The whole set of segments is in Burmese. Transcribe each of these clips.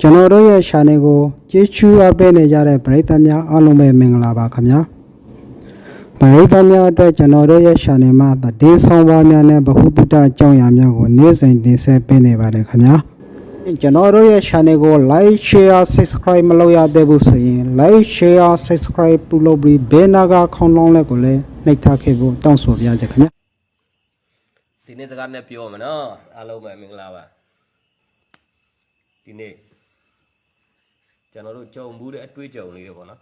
ကျွန်တော်တို့ရဲ့ channel ကိုကြည့်ရှုအားပေးနေကြတဲ့ပရိသတ်များအားလုံးပဲမင်္ဂလာပါခင်ဗျာပရိသတ်များအတွက်ကျွန်တော်တို့ရဲ့ channel မှာသတင်းဆောင်ပါများနဲ့ဗဟုသုတအကြောင်းအရာများကိုနေ့စဉ်တင်ဆက်ပေးနေပါတယ်ခင်ဗျာကျွန်တော်တို့ရဲ့ channel ကို like share subscribe မလုပ်ရသေးဘူးဆိုရင် like share subscribe ပြုလုပ်ပြီးဘယ်နာကခေါင်းလောင်းလက်ကိုလည်းနှိပ်ထားခဲ့ဖို့တောင်းဆိုပါရစေခင်ဗျာဒီနေ့စကားနဲ့ပြောမှာနော်အားလုံးပဲမင်္ဂလာပါဒီနေ့ကျွန်တော်တို့ကြုံမှုတဲ့အတွေ့အကြုံလေးတွေပေါ့နော်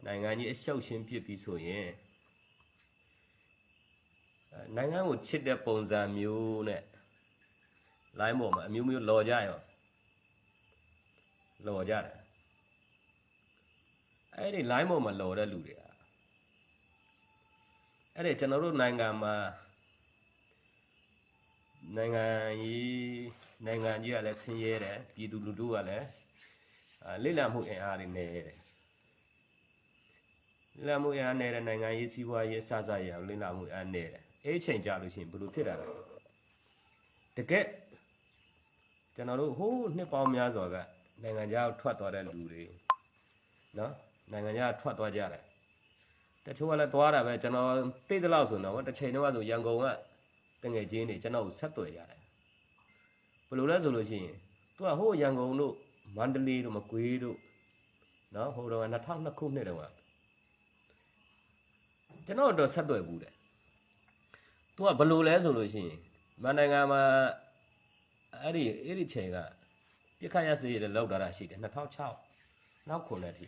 နိုင်ငံကြီးအရှောက်ရှင်းဖြစ်ပြီးဆိုရင်နိုင်ငံကိုချစ်တဲ့ပုံစံမျိုးနဲ့လိုင်းပေါ်မှာအမျိုးမျိုးလော်ကြရောလော်ကြတယ်အဲ့ဒီလိုင်းပေါ်မှာလော်တဲ့လူတွေကအဲ့ဒီကျွန်တော်တို့နိုင်ငံမှာနိုင်ငံကြီးကလည်းဆင်းရဲတယ်ပြည်သူလူထုကလည်းလိလမှုအင်အားတွေနေတယ်လိလမှုအင်အားနေတဲ့နိုင်ငံရေးစီးပွားရေးအစစရအောင်လိလမှုအားနေတယ်အဲ့ချိန်ကြလို့ရှိရင်ဘယ်လိုဖြစ်တာလဲတကယ်ကျွန်တော်တို့ဟိုးနှစ်ပေါင်းများစွာကနိုင်ငံခြားထွက်သွားတဲ့လူတွေနော်နိုင်ငံခြားထွက်သွားကြတယ်တချို့ကလည်းသွားတာပဲကျွန်တော်သိသလောက်ဆိုတော့တစ်ချိန်တော့ဆိုရန်ကုန်ကတငယ်ချင်းတွေကျွန်တော်ကိုဆက်သွယ်ရတယ်ဘယ်လိုလဲဆိုလို့ရှိရင်သူကဟိုးရန်ကုန်တို့မန္တလေးတို့မကွေးတို့နော်ဟိုတော့2002ခုနှစ်တုန်းကကျွန်တော်တော့ဆက်သွယ်ဘူးတယ်သူကဘယ်လိုလဲဆိုလို့ရှိရင်မန်နိုင်ငံမှာအဲ့ဒီချိန်ကပြခတ်ရစေးရလောက်တာရှိတယ်2006နောက်ခုနှစ်ထိ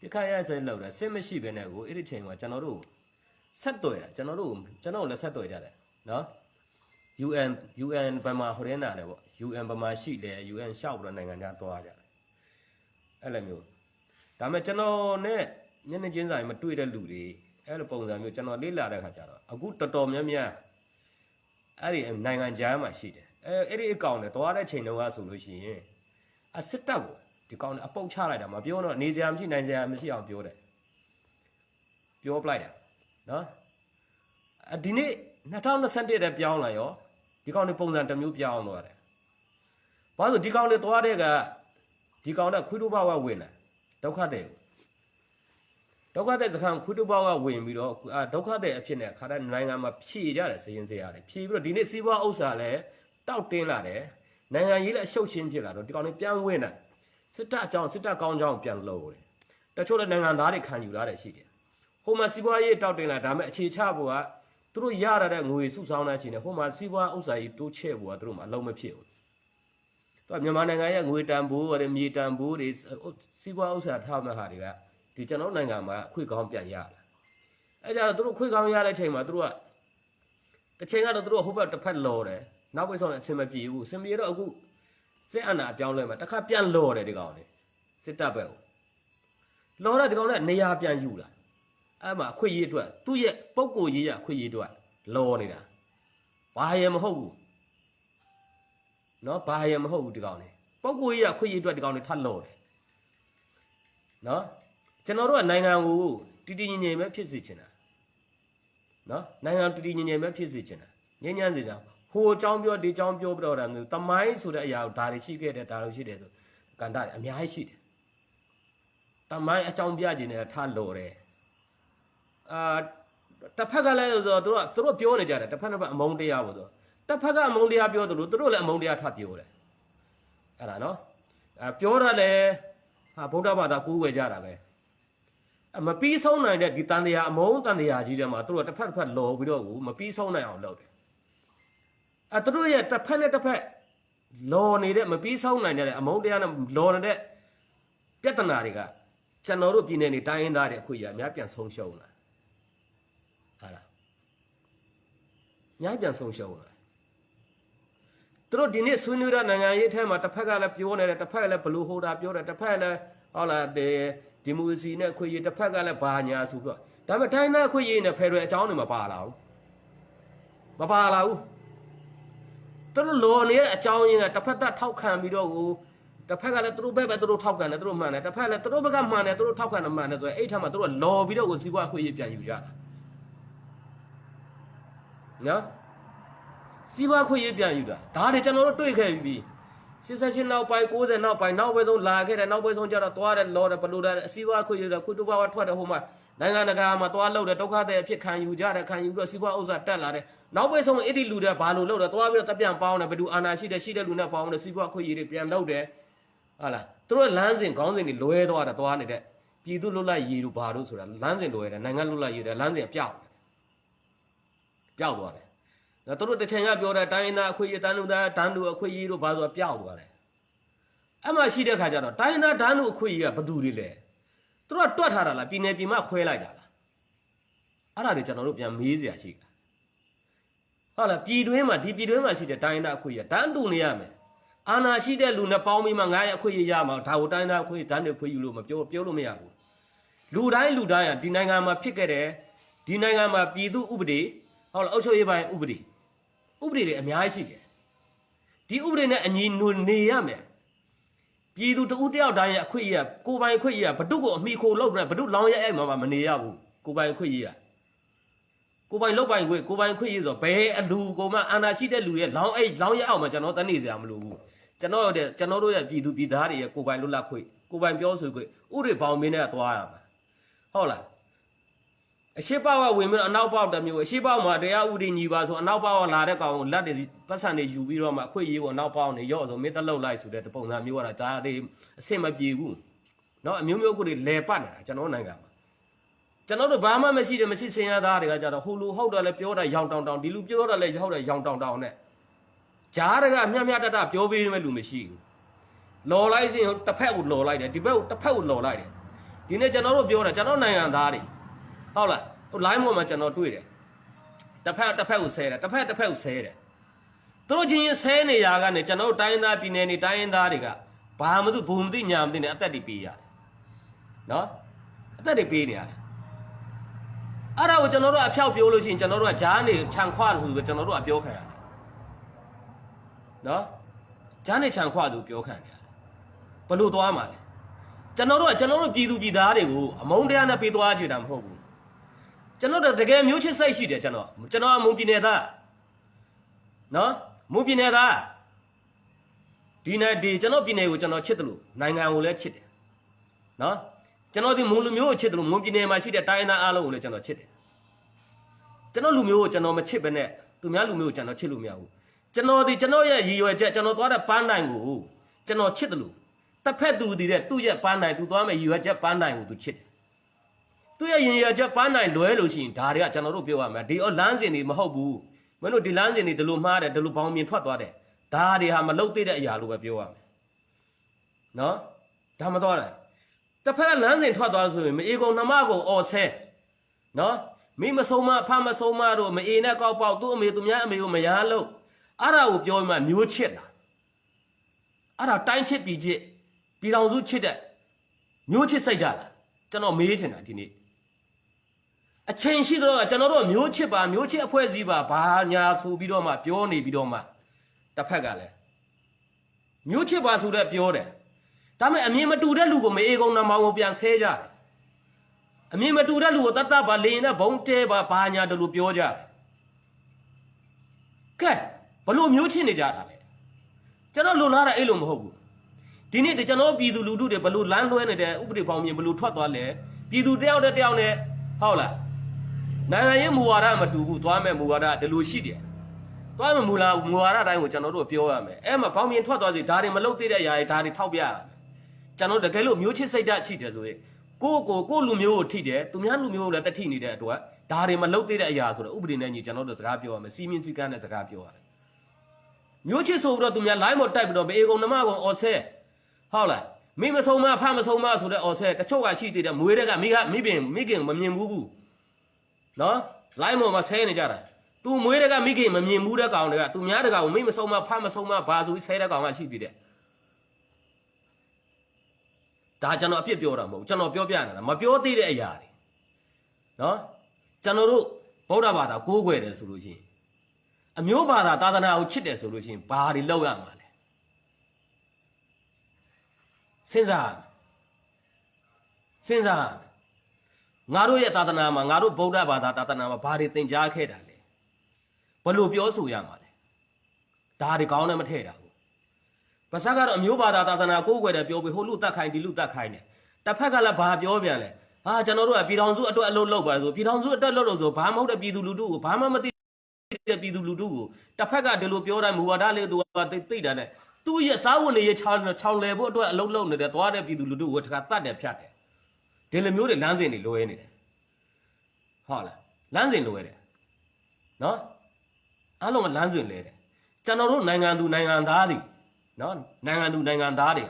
ပြခတ်ရစေးလောက်တာစစ်မရှိဘဲနဲ့ကိုအဲ့ဒီချိန်မှာကျွန်တော်တို့ဆက်သွယ်တာကျွန်တော်လည်းဆက်သွယ်ကြတယ်နော် UN ဘယ်မှာဟိုရင်းနာတယ်ပေါ့ UN ဘယ်မှာရှိတယ် UN ရှောက်ပြီးတော့နိုင်ငံခြားသွားကြတယ်အဲ့လိုမျိုးဒါပေမဲ့ကျွန်တော်နဲ့မျက်နှာချင်းဆိုင်မတွေ့တဲ့လူတွေအဲ့လိုပုံစံမျိုးကျွန်တော်လေ့လာတဲ့ခါကျတော့အခုတော်တော်များများအဲ့ဒီနိုင်ငံခြားမှာရှိတယ်အဲ့ဒီအကောင်နဲ့သွားတဲ့ချိန်တုန်းကဆိုလို့ရှိရင်အစစ်တပ်ကိုဒီကောင်နဲ့အပုတ်ချလိုက်တာမပြောတော့နေစရာမရှိနိုင်စရာမရှိအောင်ပြောတယ်ပြောပလိုက်တာနော်ဒီနေ့2021တဲ့ပြောင်းလာရောဒီကောင်တွေပုံစံတစ်မျိုးပြောင်းသွားတယ်ဘာလို့ဒီကောင်တွေသွားတဲ့ကဒီကောင်ကခွေးတို့ဘဝဝင်လာဒုက္ခတဲ့စခန်းခွေးတို့ဘဝဝင်ပြီးတော့ဒုက္ခတဲ့အဖြစ်နဲ့ခါတဲ့နိုင်ငံမှာဖြည့်ကြတယ်စရင်စရာတွေဖြည့်ပြီးတော့ဒီနေ့စီးပွားဥစ္စာလည်းတောက်တင်းလာတယ်နိုင်ငံရေးလည်းအရှုပ်ရှင်းဖြစ်လာတော့ဒီကောင်တွေပြန်ဝင်လာစစ်တပ်ကောင်းကြောင်းပြန်လို့တယ်တချို့လည်းနိုင်ငံသားတွေခံယူလာတယ်ရှိတယ်ဟိုမှာစီးပွားရေးတောက်တင်းလာဒါပေမဲ့အခြေချဖို့ကသူတို့ရရတဲ့ငွေစုဆောင်းတဲ့အချိန်နဲ့ဟိုမှာစီးပွားဥစ္စာကြီးတိုးချဲ့ဖို့ကသူတို့မှအလုံးမဖြစ်ဘူးသူကမြန်မာနိုင်ငံရဲ့ငွေတန်ဖိုးတွေမြေတန်ဖိုးတွေစီးပွားဥစ္စာထားမဲ့ဟာတွေကဒီကျွန်တော်နိုင်ငံမှာအခွင့်ကောင်းပြန်ရလာအဲကြတော့သူတို့ခွင့်ကောင်းရတဲ့အချိန်မှာသူတို့ကတစ်ချိန်ကတော့သူတို့ဟိုဘက်တစ်ဖက်လော်တယ်နောက်ပိတ်ဆောင်အချင်းမပြေဘူးစင်ပြေတော့အခုစစ်အာဏာအပြောင်းလဲမှာတစ်ခါပြန်လော်တယ်ဒီကောင်လေးစစ်တပ်ဘက်ကိုလော်တော့ဒီကောင်လေးနေရာပြန်ယူလာအဲ့မှာအခွင့်အရေးအတွက်သူ့ရဲ့ပုံကိုရေးရအခွင့်အရေးအတွက်လော်နေတာဘာရမဟုတ်ဘူးနော်ဘာရမဟုတ်ဘူးဒီကောင်လေးပုံကိုရေးရအခွင့်အရေးအတွက်ဒီကောင်လေးထပ်လော်တယ်နော်ကျွန်တော်တို့ကနိုင်ငံကိုတည်တည်ငြိမ်ငြိမ်ပဲဖြစ်စေချင်တာနော်နိုင်ငံတည်တည်ငြိမ်ငြိမ်ပဲဖြစ်စေချင်တာငြိမ်းချမ်းစေချင်ဟိုအကြောင်းပြောဒီအကြောင်းပြောပြတော့တာမျိုးတမိုင်းဆိုတဲ့အရာကိုဒါတွေရှိခဲ့တယ်ဒါတွေရှိတယ်ဆိုကန္တာအများကြီးရှိတယ်တမိုင်းအကြောင်းပြခြင်းနဲ့ထားလော်တယ်တစ်ဖက်ကလည်းဆိုတော့သူတို့ပြောနေကြတယ်တစ်ဖက်အမုန်းတရားပေါ့ဆိုတစ်ဖက်ကအမုန်းတရားပြောတယ်လို့သူတို့လည်းအမုန်းတရားထပ်ပြောတယ်အဲ့ဒါနော်ပြောတာလည်းဗုဒ္ဓဘာသာကိုးကွယ်ကြတာပဲမပြီးဆုံးနိုင်တဲ့ဒီတန်တရားအမုန်းတန်တရားကြီးတွေမှာသူတို့တစ်ဖက်လော်ပြီးတော့မပြီးဆုံးနိုင်အောင်လုပ်တယ်သူတို့ရဲ့တစ်ဖက်နဲ့တစ်ဖက်လော်နေတဲ့မပြီးဆုံးနိုင်တဲ့အမုန်းတရားနဲ့လော်နေတဲ့ပြဿနာတွေကကျွန်တော်တို့ပြည်နယ်နေတိုင်းရင်းသားတွေအခွင့်အရေးအများပြန်ဆုံးရှုံးလာဟာလားအများပြန်ဆုံးရှုံးလာသူတို့ဒီနေ့ဆွေးနွေးတဲ့နိုင်ငံရေးထဲမှာတစ်ဖက်ကလည်းပြောနေတယ်တစ်ဖက်ကလည်းဘလူဟိုတာပြောတယ်တစ်ဖက်ကလည်းဟုတ်လားဒီမိုကရေစီနဲ့အခွင့်အရေးတစ်ဖက်ကလည်းဘာညာဆိုတော့ဒါပေမဲ့တိုင်းသားအခွင့်အရေးနဲ့ဖယ်ရယ်အကြောင်းတွေမပါလာဘူးသူတို့လော်နေတဲ့အကြောင်းရင်းကတစ်ဖက်သက်ထောက်ခံပြီးတော့ကိုတစ်ဖက်ကလည်းသူတို့ဘက်ပဲသူတို့ထောက်ခံတယ်သူတို့မှန်တယ်တစ်ဖက်ကလည်းသူတို့ဘက်ကမှန်တယ်သူတို့ထောက်ခံတယ်မှန်တယ်ဆိုရင်အဲ့ထက်မှသူတို့လော်ပြီးတော့ကိုစီးပွားအခွင့်အရေးပြန်ယူကြတာနော်စီးပွားခွင့်ရေးပြန်ယူတာဒါတွေကျွန်တော်တို့တွေ့ခဲ့ပြီး 88နောက်ပိုင်း90နောက်ပိုင်းနောက်ပိုင်းဆုံးလာခဲ့တယ်နောက်ပိုင်းဆုံးကျတော့သွားတယ်လော်တယ်ဘလူတယ်အစည်းအဝါခွေရခွေတူပါဝထွက်တယ်ဟိုမှာနိုင်ငံတကာမှာသွားလို့တယ်ဒုက္ခတဲ့အဖြစ်ခံယူကြတယ်ခံယူပြီးတော့စီးပွားဥစ္စာတက်လာတယ်နောက်ပိုင်းဆုံးအဲ့ဒီလူတွေဘာလို့လုပ်တယ်သွားပြီးတော့တက်ပြန်ပေါင်းတယ်ဘယ်သူအာဏာရှိတဲ့လူနဲ့ပေါင်းတယ်စီးပွားခွေရတွေပြန်လုပ်တယ်ဟုတ်လားသူတို့လမ်းစဉ်ခေါင်းစဉ်တွေလွဲသွားတယ်သွားနေတဲ့ပြည်သူလွတ်လပ်ရေးတို့ဘာလို့ဆိုတာလမ်းစဉ်လွဲတယ်နိုင်ငံလွတ်လပ်ရေးတယ်လမ်းစဉ်ပြောက်သွားတယ်သူတို့တစ်ချိန်ကပြောတဲ့တိုင်းနာအခွေရတန်းလူသားတန်းလူအခွေရတို့ဘာဆိုတာပြောက်သွားတယ်အမှရှိတဲ့ခါကျတော့တိုင်းနာတန်းလူအခွေရကဘသူတွေလဲသူတို့ကတွတ်ထားတာလားပြည်နယ်ပြည်မခွဲလိုက်တာလားအဲ့ဒါတွေကျွန်တော်တို့ပြန်မေးစရာရှိတာဟုတ်လားပြည်တွင်းမှာဒီပြည်တွင်းမှာရှိတဲ့တိုင်းနာအခွေရတန်းတူနေရမယ်အာဏာရှိတဲ့လူနဲ့ပေါင်းပြီးမှငါရဲ့အခွေရမှာဒါကိုတိုင်းနာအခွေတန်းတွေခွေယူလို့မပြောလို့မရဘူးလူတိုင်းကဒီနိုင်ငံမှာဖြစ်ခဲ့တယ်ဒီနိုင်ငံမှာပြည်သူဥပဒေဟုတ်လားအုပ်ချုပ်ရေးပိုင်းဥပဒေတွေအများကြီးရှိတယ်ဒီဥပဒေနဲ့အညီနေရမယ်ပြည်သူတဦးတယောက်တိုင်းရဲ့အခွင့်အရေးကိုယ်ပိုင်အခွင့်အရေးဘဒုကိုအမိခိုလုပ်နေဘဒုလောင်းရဲအဲ့မှာမနေရဘူးကိုယ်ပိုင်အခွင့်အရေးကိုယ်ပိုင်လုပ်ပိုင်ခွင့်ကိုယ်ပိုင်အခွင့်အရေးဆိုဘယ်အလူကိုမှအာဏာရှိတဲ့လူရဲ့လောင်းရဲအောင်မှာကျွန်တော်တန်းနေစရာမလိုဘူးကျွန်တော်တို့ရဲ့ပြည်သူပြည်သားတွေရဲ့ကိုယ်ပိုင်လွတ်လပ်ခွင့်ကိုယ်ပိုင်ပြောဆိုခွင့်ဥပဒေပေါင်းမင်းနဲ့သွားရမှာဟုတ်လားအရှိပေါကဝင်ပြီးတော့အနောက်ပေါက်တစ်မျိုးအရှိပေါမှာတရားဥပဒေညီပါဆိုအနောက်ပေါကလာတဲ့ကောင်ကိုလက်တွေပတ်စံတွေယူပြီးတော့မှအခွင့်အရေးကိုအနောက်ပေါနေရော့ဆိုမင်းတက်လောက်လိုက်ဆိုတဲ့ပုံစံမျိုးကဒါတွေအဆင်မပြေဘူးเนาะအမျိုးမျိုးကိုတွေလဲပတ်နေတာကျွန်တော်နိုင်ငံမှာကျွန်တော်တို့ဘာမှမရှိစင်ရသားတွေကကြတော့ဟိုလူဟုတ်တယ်လဲပြောတာရောင်တောင်ဒီလူပြောတာလဲဟုတ်တယ်ရောင်တောင်နဲ့ဂျားတွေကမြတ်တပြောပေးမဲ့လူမရှိဘူးလော်လိုက်sinတစ်ဖက်ကိုလော်လိုက်တယ်ဒီဘက်ကိုတစ်ဖက်ကိုလော်လိုက်တယ်ဒီနေ့ကျွန်တော်တို့ပြောတာကျွန်တော်နိုင်ငံသားတွေဟုတ်လားဟို line ပေါ်မှာကျွန်တော်တွေ့တယ်တစ်ဖက်ကိုဆဲတယ်တစ်ဖက်ကိုဆဲတယ်သူတို့ချင်းဆဲနေရကနေကျွန်တော်တို့တိုင်းသားပြည်နယ်နေတိုင်းရင်းသားတွေကဘာမှမသိဘူးမသိညာမသိနဲ့အသက်တွေပေးရတယ်နော်အသက်တွေပေးနေရတယ်အဲ့ဒါကိုကျွန်တော်တို့အဖျောက်ပြောလို့ရှိရင်ကျွန်တော်တို့ကဂျားနေခြံခွာလို့ဆိုကျွန်တော်တို့ကပြောခံရတယ်နော်ဂျားနေခြံခွာသူပြောခံရတယ်ဘလို့သွားမှာလဲကျွန်တော်တို့ပြည်သူပြည်သားတွေကိုအမုန်းတရားနဲ့ပေးသွားကြတာမဟုတ်ဘူးကျွန်တော်တို့တကယ်မျိုးချစ်စိတ်ရှိတယ်ကျွန်တော်ကမုံပြည်နယ်သားနော်မုံပြည်နယ်သားဒီကျွန်တော်ပြည်နယ်ကိုကျွန်တော်ချစ်တယ်လို့နိုင်ငံကိုလည်းချစ်တယ်နော်ကျွန်တော်ဒီမုံလူမျိုးကိုချစ်တယ်လို့မုံပြည်နယ်မှာရှိတဲ့တိုင်းသားအားလုံးကိုလည်းကျွန်တော်ချစ်တယ်ကျွန်တော်လူမျိုးကိုကျွန်တော်မချစ်ဘဲနဲ့သူများလူမျိုးကိုကျွန်တော်ချစ်လို့မရဘူးကျွန်တော်ရဲ့ရည်ရွယ်ချက်ကျွန်တော်သွားတဲ့ပန်းတိုင်ကိုကျွန်တော်ချစ်တယ်လို့တစ်ဖက်သူတည်တဲ့သူ့ရဲ့ပန်းတိုင်သူသွားမဲ့ရည်ရွယ်ချက်ပန်းတိုင်ကိုသူချစ်တယ်သူ့ရဲ့ရည်ရွယ်ချက်ပန်းတိုင်လွဲလို့ရှိရင်ဒါတွေကကျွန်တော်တို့ပြောရမယ်ဒီလမ်းစဉ်တွေမဟုတ်ဘူးမင်းတို့ဒီလမ်းစဉ်တွေဒီလိုမှားတယ်ဒီလိုပေါင်းမြင်ထွက်သွားတယ်ဒါတွေဟာမလုတ်သေးတဲ့အရာလို့ပဲပြောရမယ်နော်ဒါမသွားတယ်တစ်ဖက်လမ်းစဉ်ထွက်သွားဆိုရင်မအေကုံနှမကုံအော်ဆဲနော်မိမဆုံးမဖမဆုံးမတို့မအေနဲ့ကောက်ပေါက်သူ့အမေသူများအမေကိုမရလို့အဲ့ဒါကိုပြောမှမျိုးချစ်တာအဲ့ဒါတိုင်းချစ်ပြည်ထောင်စုချစ်တဲ့မျိုးချစ်စိတ်ဓာတ်လားကျွန်တော်မေးချင်တာဒီနေ့အချိန်ရှိတော့ကျွန်တော်တို့မျိုးချစ်အဖွဲ့အစည်းပါဘာညာဆိုပြီးတော့မှပြောနေပြီးတော့မှတစ်ဖက်ကလည်းမျိုးချစ်ပါဆိုတဲ့ပြောတယ်ဒါပေမဲ့အမြင်မတူတဲ့လူကိုမအေကုံနှမောင်ကိုပြန်ဆဲကြတယ်အမြင်မတူတဲ့လူကိုတတ်ပါလေနဲ့ဘုံတဲပါဘာညာတလူပြောကြတယ်ကဲဘလို့မျိုးချစ်နေကြတာလဲကျွန်တော်လွန်လာတာအဲ့လိုမဟုတ်ဘူးဒီနေ့ကျွန်တော်ပြည်သူလူထုတွေဘလို့လမ်းလွှဲနေတဲ့ဥပဒေပေါင်းမြင်ဘလို့ထွက်သွားလဲပြည်သူတယောက်နဲ့ဟုတ်လားနိုင်ငံရေးမူဝါဒမတူဘူးသွားမဲ့မူဝါဒဒီလိုရှိတယ်သွားမဲ့မူဝါဒတိုင်းကိုကျွန်တော်တို့ပြောရမယ်အဲ့မှာပေါင်းမြင်ထွက်သွားစီဒါတွေမလုပ်သေးတဲ့အရာတွေဒါတွေထောက်ပြရမယ်ကျွန်တော်တကယ်လို့မျိုးချစ်စိတ်ဓာတ်ရှိတယ်ဆိုရင်ကိုလူမျိုးကိုထိတယ်သူများလူမျိုးကိုလည်းတက်ထိနေတဲ့အတွက်ဒါတွေမလုပ်သေးတဲ့အရာဆိုတော့ဥပဒေနဲ့ညီကျွန်တော်တို့စကားပြောရမယ်စီမင်းစည်းကမ်းနဲ့စကားပြောရတယ်မျိုးချစ်ဆိုပြီးတော့သူများ line ပေါ်တိုက်ပြီးတော့ဘေကုံနှမကုံအော်ဆဲဟုတ်လားမိမဆုံးမဖမဆုံးမဆိုတဲ့အော်ဆဲတချို့ကရှိသေးတယ်မွေးတဲ့ကမိခင်မမြင်ဘူးနော် line ပေါ်မှာဆဲနေကြတာသူမွေးတဲ့ကမိခင်မမြင်ဘူးတဲ့ကောင်တွေကသူများတကောင်မိမဆုံးမဖမဆုံးမဘာဆိုပြီးဆဲတဲ့ကောင်ကရှိသေးတယ်ဒါကျွန်တော်အပြစ်ပြောတာမဟုတ်ကျွန်တော်ပြောပြနေတာမပြောသေးတဲ့အရာတွေနော်ကျွန်တော်တို့ဗုဒ္ဓဘာသာကိုးကွယ်တယ်ဆိုလို့ရှိရင်အမျိုးဘာသာသာသနာကိုချစ်တယ်ဆိုလို့ရှိရင်ဘာတွေလောက်ရမှာလဲစဉ်းစားငါတို့ရဲ့သာသနာမှာငါတို့ဗုဒ္ဓဘာသာသာသနာမှာဘာတွေသင်ကြားခဲ့တာလဲဘယ်လိုပြောဆိုရမှာလဲဒါတွေကောင်းတယ်မထည့်တာဘူး ภาษาကတော့အမျိုးဘာသာသာသနာကိုးကွယ်တယ်ပြောပြီးဟိုလူတတ်ခိုင်းဒီလူတတ်ခိုင်းတယ်တစ်ဖက်ကလည်းဘာပြောပြန်လဲဟာကျွန်တော်တို့ကပြည်ထောင်စုအတွက်အလုပ်လုပ်ပါဆိုပြည်ထောင်စုအတွက်လုပ်လို့ဆိုဘာမဟုတ်တဲ့ပြည်သူလူထုကိုဘာမှမသိတဲ့ပြည်သူလူထုကိုတစ်ဖက်ကဒီလိုပြောတိုင်းမူဝါဒလေးသူကသိတာနဲ့သူ့ရဲ့စားဝတ်နေရေးချောင်းလဲဖို့အတွက်အလုပ်လုပ်နေတဲ့သွားတဲ့ပြည်သူလူထုကိုတခါတတ်တယ်ဖြတ်တယ်ဒီလိုမျိုးတွေလမ်းစဉ်တွေလိုရဲနေတယ်ဟုတ်လားလမ်းစဉ်လိုရဲတယ်နော်အားလုံးကလမ်းစဉ်လဲတယ်ကျွန်တော်တို့နိုင်ငံသူနိုင်ငံသားတွေနော်နိုင်ငံသူနိုင်ငံသားတွေ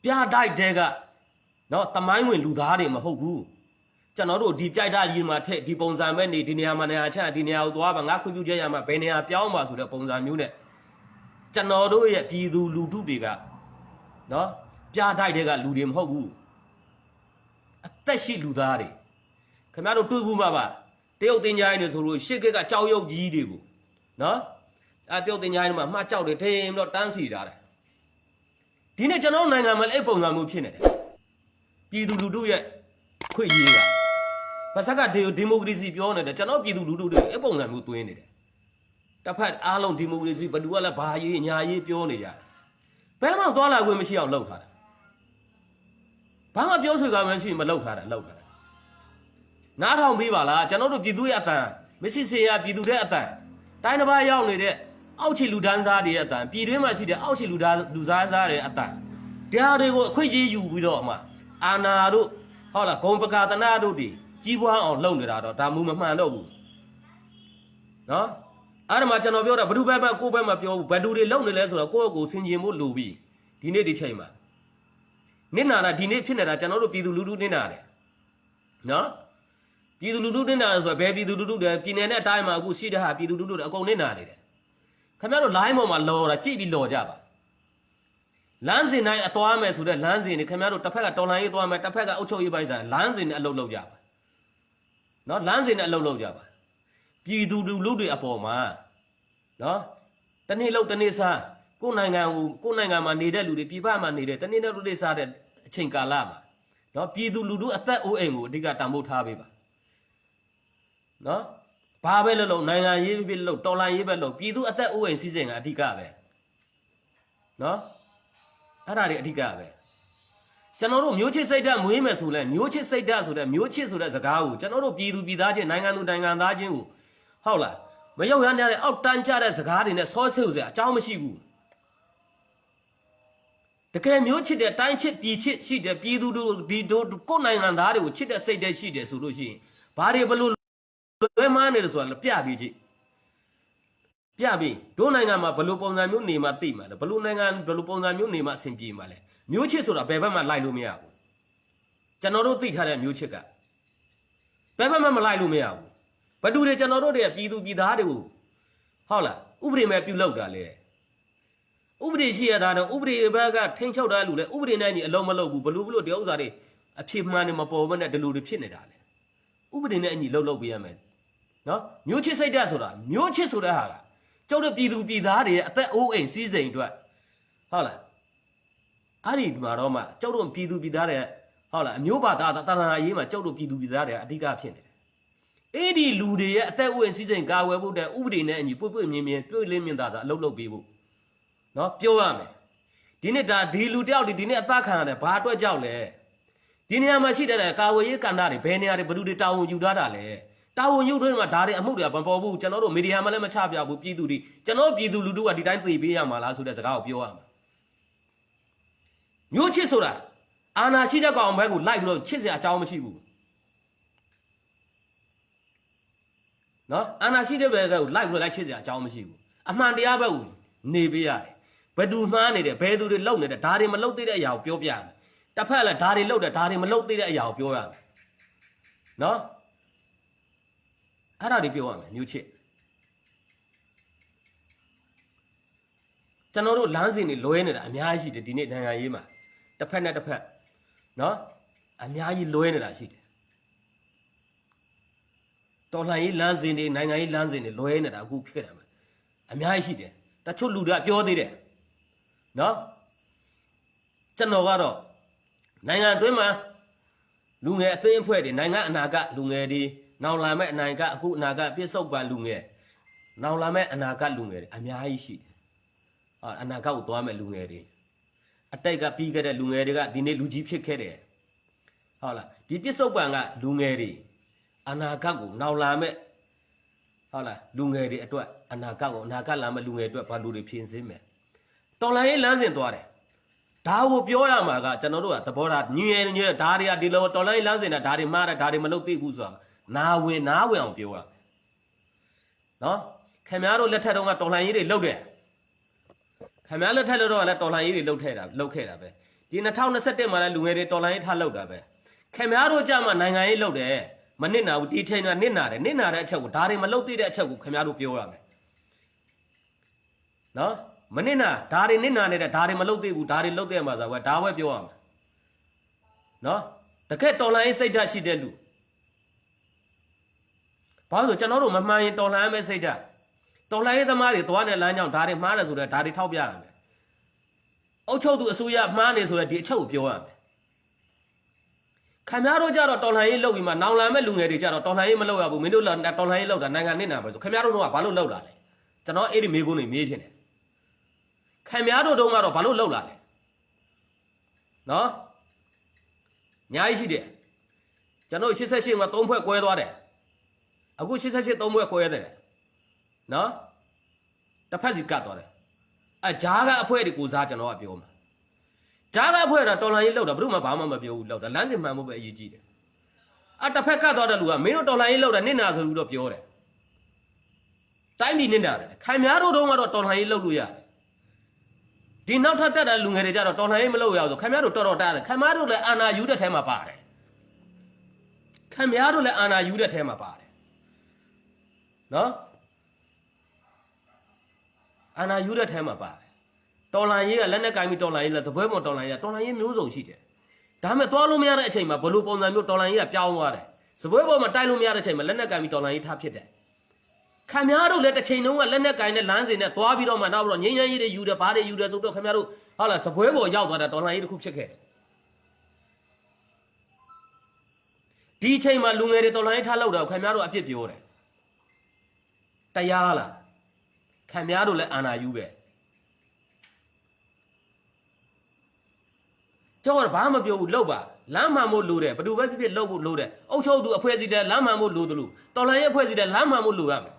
ပြတိုက်တဲ့ကနော်တမိုင်းဝင်လူသားတွေမဟုတ်ဘူးကျွန်တော်တို့ဒီပြိုက်တာကြီးမှာထက်ဒီပုံစံပဲနေဒီနေရာမှာနေရာချဒီနေရာကိုသွားပါငါခွင့်ပြုချက်ရမှာဘယ်နေရာပြောင်းပါဆိုတဲ့ပုံစံမျိုးနဲ့ကျွန်တော်တို့ရဲ့ပြည်သူလူထုတွေကနော်ပြတိုက်တဲ့ကလူတွေမဟုတ်ဘူးအသက်ရှိလူသားတွေခင်ဗျားတို့တွေ့ဘူးမှာပါတရုတ်တင်ကြားနေဆိုလို့ရှစ်ကက်ကကြောက်ရွံ့ကြီးတွေကိုနော်တရုတ်တင်ကြားနေမှာမှကြောက်တယ်ထိန်တော့တန်းစီထားတယ်ဒီနေ့ကျွန်တော်နိုင်ငံမှာအဲ့ပုံစံမျိုးဖြစ်နေတယ်ပြည်သူလူထုရဲ့ခွင့်ရေးကပါစကဒီမိုကရေစီပြောနေတယ်ကျွန်တော်ပြည်သူလူထုတွေအဲ့ပုံစံမျိုးသွင်းနေတယ်တစ်ဖက်အားလုံးဒီမိုကရေစီဘယ်သူကလည်းဘာရေးညာရေးပြောနေကြတယ်ဘယ်မှသွားလာခွင့်မရှိအောင်လုပ်ထားတာဘာမှပြောဆိုကြမရှိမလုပ်ထားတာလုပ်ထားတာနားထောင်ပေးပါလားကျွန်တော်တို့ပြည်သူရဲ့အတန်မရှိစေရပြည်သူတဲ့အတန်တိုင်းတစ်ပါးရောက်နေတဲ့အောက်ခြေလူဒန်းစားတွေရဲ့အတန်ပြည်တွင်းမှာရှိတဲ့အောက်ခြေလူစားတွေရဲ့အတန်တရားတွေကိုအခွင့်အရေးယူပြီးတော့မှအာနာတို့ဟုတ်လားဂုံပကာတနာတို့တွေကြီးပွားအောင်လုပ်နေတာတော့ဒါမှမမှန်တော့ဘူးနော်အဲ့ဒါမှကျွန်တော်ပြောတာဘယ်သူဘက်မှကိုယ့်ဘက်မှပြောဘူးဘယ်သူတွေလုပ်နေလဲဆိုတော့ကိုယ့်ကိုယ်ဆင်ခြင်ဖို့လိုပြီဒီနေ့ဒီချိန်မှာနစ်နာတာဒီနေ့ဖြစ်နေတာကျွန်တော်တို့ပြည်သူလူထုနစ်နာတယ်နော်ပြည်သူလူထုနစ်နာဆိုတော့ဘယ်ပြည်သူလူထုတွေပြည်နယ်နဲ့အတိုင်းမှာအခုရှိတဲ့ဟာပြည်သူလူထုတွေအကုန်နစ်နာနေတယ်ခင်ဗျားတို့ line ပေါ်မှာလော်တာကြည့်ပြီးလော်ကြပါလမ်းစဉ်တိုင်းအသွားမယ်ဆိုတဲ့လမ်းစဉ်တွေခင်ဗျားတို့တစ်ဖက်ကတော်လှန်ရေးသွားမယ်တစ်ဖက်ကအုပ်ချုပ်ရေးပိုင်းဆိုင်လမ်းစဉ်နဲ့အလုပ်လုပ်ကြပါနော်လမ်းစဉ်နဲ့အလုပ်လုပ်ကြပါပြည်သူလူထုတွေအပေါ်မှာနော်တနေ့လောက်တနေ့စားကိုယ်နိုင်ငံမှာနေတဲ့လူတွေပြည်ပမှာနေတဲ့တနေ့နဲ့လူတွေစားတဲ့အချိန်ကာလမှာနော်ပြည်သူလူထုအသက်အိုးအိမ်ကိုအဓိကတန်ဖိုးထားပေးပါနော်ဘာပဲလုပ်နိုင်ငံရေးပဲလုပ်တော်လှန်ရေးပဲလုပ်ပြည်သူအသက်အိုးအိမ်စီးစိမ်ကအဓိကပဲနော်အဲ့ဒါတွေအဓိကပဲကျွန်တော်တို့မျိုးချစ်စိတ်ဓာတ်မွေးမယ်ဆိုလဲမျိုးချစ်စိတ်ဓာတ်ဆိုတဲ့မျိုးချစ်ဆိုတဲ့စကားကိုကျွန်တော်တို့ပြည်သူပြည်သားချင်းနိုင်ငံသူနိုင်ငံသားချင်းကိုဟုတ်လားမရောက်ရတဲ့အောက်တန်းကျတဲ့စကားတွေနဲ့ဆောဆဲစရာအကြောင်းမရှိဘူးတကယ်မျိုးချစ်တဲ့တိုင်းချစ်ပြည်ချစ်ရှိတဲ့ပြည်သူတို့ဒီတို့ကိုယ်နိုင်ငံသားတွေကိုချစ်တဲ့စိတ်ဓာတ်ရှိတယ်ဆိုလို့ရှိရင်ဘာတွေဘလို့လွဲမားနေတယ်ဆိုတာပြပြီးကြည့်ပြပြီးတို့နိုင်ငံမှာဘလို့ပုံစံမျိုးနေမှသိမှာလဲဘလို့နိုင်ငံဘလို့ပုံစံမျိုးနေမှအဆင်ပြေမှာလဲမျိုးချစ်ဆိုတာဘယ်ဘက်မှလိုက်လို့မရဘူးကျွန်တော်တို့သိထားတဲ့မျိုးချစ်ကဘယ်ဘက်မှမလိုက်လို့မရဘူးဘယ်သူတွေကျွန်တော်တို့တွေပြည်သူပြည်သားတွေကိုဟုတ်လားဥပဒေမဲ့ပြုလုပ်တာလေဥပဒေရှိရတာတော့ဥပဒေဘက်ကထိန်းချုပ်တာလူလေဥပဒေနဲ့ညီအလုံးမလုပ်ဘူးဘလို့ဒီဥစ္စာတွေအဖြစ်မှန်နေမပေါ်ဘဲနဲ့ဒီလိုတွေဖြစ်နေတာလေဥပဒေနဲ့အညီလုပ်ပေးရမယ်နော်မျိုးချစ်စိတ်ဓာတ်ဆိုတာမျိုးချစ်ဆိုတဲ့ဟာကကျုပ်တို့ပြည်သူပြည်သားတွေရဲ့အသက်အိုးအိမ်စီးစိမ်အတွက်ဟုတ်လားအဲ့ဒီမှာတော့မှကျုပ်တို့ပြည်သူပြည်သားတွေဟုတ်လားအမျိုးဘာသာတာသနာရေးမှာကျုပ်တို့ပြည်သူပြည်သားတွေအဓိကဖြစ်နေတယ်အဲ့ဒီလူတွေရဲ့အသက်အိုးအိမ်စီးစိမ်ကာဝယ်ဖို့တဲ့ဥပဒေနဲ့အညီပွင့်မြင်တွေ့လင်းမြင်သာအလုပ်ပေးဖို့နော်ပြောရမယ်ဒီနေ့ဒါဒီလူတယောက်ဒီနေ့အသက်ခံရတယ်ဘာအတွက်ကြောက်လဲဒီနေရာမှာရှိတဲ့ကာဝယ်ရေးကဏ္ဍတွေဘယ်နေရာတွေဘယ်သူတွေတာဝန်ယူထားတာလဲတာဝန်ယူတွေမှာဒါတွေအမှုတွေမပေါ်ဘူးကျွန်တော်တို့မီဒီယာမှာလည်းမချပြဘူးပြည်သူတွေကျွန်တော်ပြည်သူလူထုကဒီတိုင်းသိပေးရမှာလားဆိုတဲ့စကားကိုပြောရမှာမျိုးချစ်ဆိုတာအာနာရှိတဲ့ကောင်ဘက်ကိုလိုက်ပြီးတော့ချစ်စရာအကြောင်းမရှိဘူးနော်အာနာရှိတဲ့ဘက်ကိုလိုက်ပြီးတော့ချစ်စရာအကြောင်းမရှိဘူးအမှန်တရားဘက်ကိုနေပေးရတယ်ဘယ်သူမှားနေတယ်ဘယ်သူတွေလုံနေတယ်ဒါတွေမလုံသေးတဲ့အရာကိုပြောပြရမယ်တစ်ဖက်လည်းဒါတွေလုံတယ်ဒါတွေမလုံသေးတဲ့အရာကိုပြောရမယ်နော်အဲ့ဒါတွေပြောရမယ်မျိုးချစ်ကျွန်တော်တို့လမ်းစဉ်တွေလွဲနေတာအများကြီးရှိတယ်ဒီနေ့နိုင်ငံရေးမှာတစ်ဖက်နဲ့တစ်ဖက်နော်အများကြီးလွဲနေတာရှိတယ်တော်လှန်ရေးလမ်းစဉ်တွေနိုင်ငံရေးလမ်းစဉ်တွေလွဲနေတာအခုဖြစ်တယ်မှာအများကြီးရှိတယ်တချို့လူတွေကပြောသေးတယ်နော်ကျွန်တော်ကတော့နိုင်ငံအတွင်းမှာလူငယ်အသင်းအဖွဲ့တွေနိုင်ငံအနာဂတ်လူငယ်တွေနောက်လာမဲ့အနာဂတ်အခုအနာဂတ်ပြည့်စုံပါလူငယ်နောက်လာမဲ့အနာဂတ်လူငယ်တွေအများကြီးရှိတယ်အနာဂတ်ကိုသွားမဲ့လူငယ်တွေ အတိုက်ကပြီးခဲ့တဲ့လူငယ်တွေကဒီနေ့လူကြီးဖြစ်ခဲ့တယ်ဟုတ်လားဒီပြစ္ဆုတ်ပံကလူငယ်တွေအနာဂတ်ကိုနောက်လာမဲ့ဟုတ်လားလူငယ်တွေအတွက်အနာဂတ်ကိုအနာဂတ်လာမဲ့လူငယ်တွေအတွက်ဘာလို့တွေပြင်ဆင်မယ်တော်လိုင်းရေးလမ်းစဉ်သွားတယ်ဒါကိုပြောရမှာကကျွန်တော်တို့ကသဘောထားညင်ညင်ဒါတွေကဒီလိုတော်လိုင်းလမ်းစဉ်နဲ့ဒါတွေမှားတယ်ဒါတွေမလုပ်သိဘူးဆိုတာနာဝင်အောင်ပြောရနော်ခင်ဗျားတို့လက်ထက်တုန်းကတော်လိုင်းရေးတွေလုပ်တယ်ခင်ဗျားလက်ထက်တော့လည်းတော်လိုင်းရေးတွေလုပ်ခဲ့တာပဲဒီ2021မှာလည်းလူငယ်တွေတော်လိုင်းရေးထားလုပ်တာပဲခင်ဗျားတို့ကြမှာနိုင်ငံရေးလုပ်တယ်မနစ်နာဘူးဒီထိန်ကနစ်နာတဲ့အချက်ကိုဒါတွေမလုပ်သေးတဲ့အချက်ကိုခင်ဗျားတို့ပြောရမယ်နော်မနစ်နာဒါတွေနစ်နာနေတဲ့ဒါတွေမလုပ်သေးဘူးဒါတွေလုပ်တဲ့မှာဆိုတော့ဒါပဲပြောရမယ်နော်တကယ်တော်လိုင်းရေးစိတ်ဓာတ်ရှိတဲ့လူဘာလို့ကျွန်တော်တို့မမှန်ရင်တော်လှန်ရမယ့်စိတ်ဓာတ်တော်လှန်ရေးသမားတွေသွားတဲ့လမ်းကြောင်းဒါတွေမှားတယ်ဆိုတော့ဒါတွေထောက်ပြရမယ်အုတ်ချုပ်သူအစိုးရမှားနေဆိုတော့ဒီအချက်ကိုပြောရမယ်ခင်ဗျားတို့ကြတော့တော်လှန်ရေးလုပ်ပြီးမှနောင်လာမဲ့လူငယ်တွေကြတော့တော်လှန်ရေးမလုပ်ရဘူးမင်းတို့တော်လှန်ရေးလုပ်တာနိုင်ငံနစ်နာပဲဆိုခင်ဗျားတို့တော့ဘာလို့လုပ်လာလဲကျွန်တော်အဲ့ဒီမေးခွန်းတွေမေးချင်တယ်ခင်ဗျားတို့တုန်းကတော့ဘာလို့လုပ်လာလဲနော်ညာကြီးရှိတယ်ကျွန်တော်88မှာ3ဖွဲ့ကွဲသွားတယ်အခု88 3ဖွဲ့ခွဲရတယ်နော်တစ်ဖက်စီကတ်သွားတယ်ဂျားကအဖွဲတွေကိုစားကျွန်တော်ကပြောမှာဂျားကအဖွဲတော့တော်လှန်ရေးလောက်တာဘယ်သူမှဘာမှမပြောဘူးလောက်တာလမ်းစဉ်မှန်ဖို့ပဲအရေးကြီးတယ်တစ်ဖက်ကတ်သွားတဲ့လူကမင်းတို့တော်လှန်ရေးလောက်တာနစ်နာဆိုပြီးတော့ပြောတယ်တိုင်းပြည်နစ်နာတယ်ခိုင်များတို့တုန်းကတော့တော်လှန်ရေးလောက်လို့ရတယ်ဒီနောက်ထပ်တက်တဲ့လူငယ်တွေကြတော့တော်လှန်ရေးမလုပ်ရအောင်ဆိုခိုင်များတို့တော်တားတယ်ခိုင်များတို့လည်းအာနာယူတဲ့ထဲမှာပါတယ်ခိုင်များတို့လည်းအာနာယူတဲ့ထဲမှာပါတယ်နော်အာနာယူတဲ့ထဲမှာပါတယ်တော်လန်ရေးကလက်နဲ့ကင်ပြီးတော်လန်ရေးလဲစပွဲပေါ်တော်လန်ရေးမျိုးစုံရှိတယ်ဒါမဲ့သွားလို့မရတဲ့အချိန်မှာဘလို့ပုံစံမျိုးတော်လန်ရေးကပြောင်းသွားတယ်စပွဲပေါ်မှာတိုက်လို့မရတဲ့အချိန်မှာလက်နဲ့ကင်ပြီးတော်လန်ရေးထားဖြစ်တယ်ခင်ဗျားတို့လည်းတစ်ချိန်လုံးကလက်နဲ့ကင်နဲ့လမ်းစဉ်နဲ့သွားပြီးတော့မှနောက်ပြီးတော့ငိမ့်ငိမ့်ရေးတွေယူတယ်ဘာတွေယူတယ်ဆိုတော့ခင်ဗျားတို့ဟုတ်လားစပွဲပေါ်ရောက်သွားတာတော်လန်ရေးတစ်ခုဖြစ်ခဲ့တယ်ဒီအချိန်မှာလူငယ်တွေတော်လန်ရေးထားလောက်တော့ခင်ဗျားတို့အဖြစ်ပြောတယ်တရားလားခင်ဗျားတို့လည်းအာနာယူပဲကျောင်းကဘာမှမပြောဘူးလောက်ပါလမ်းမှန်မို့လိုတယ်ဘယ်သူပဲဖြစ်ဖြစ်လောက်ဖို့လိုတယ်အုပ်ချုပ်သူအဖွဲ့အစည်းတဲ့လမ်းမှန်မို့လိုတယ်လို့တော်လှန်ရေးအဖွဲ့အစည်းတဲ့လမ်းမှန်မို့လိုရမယ်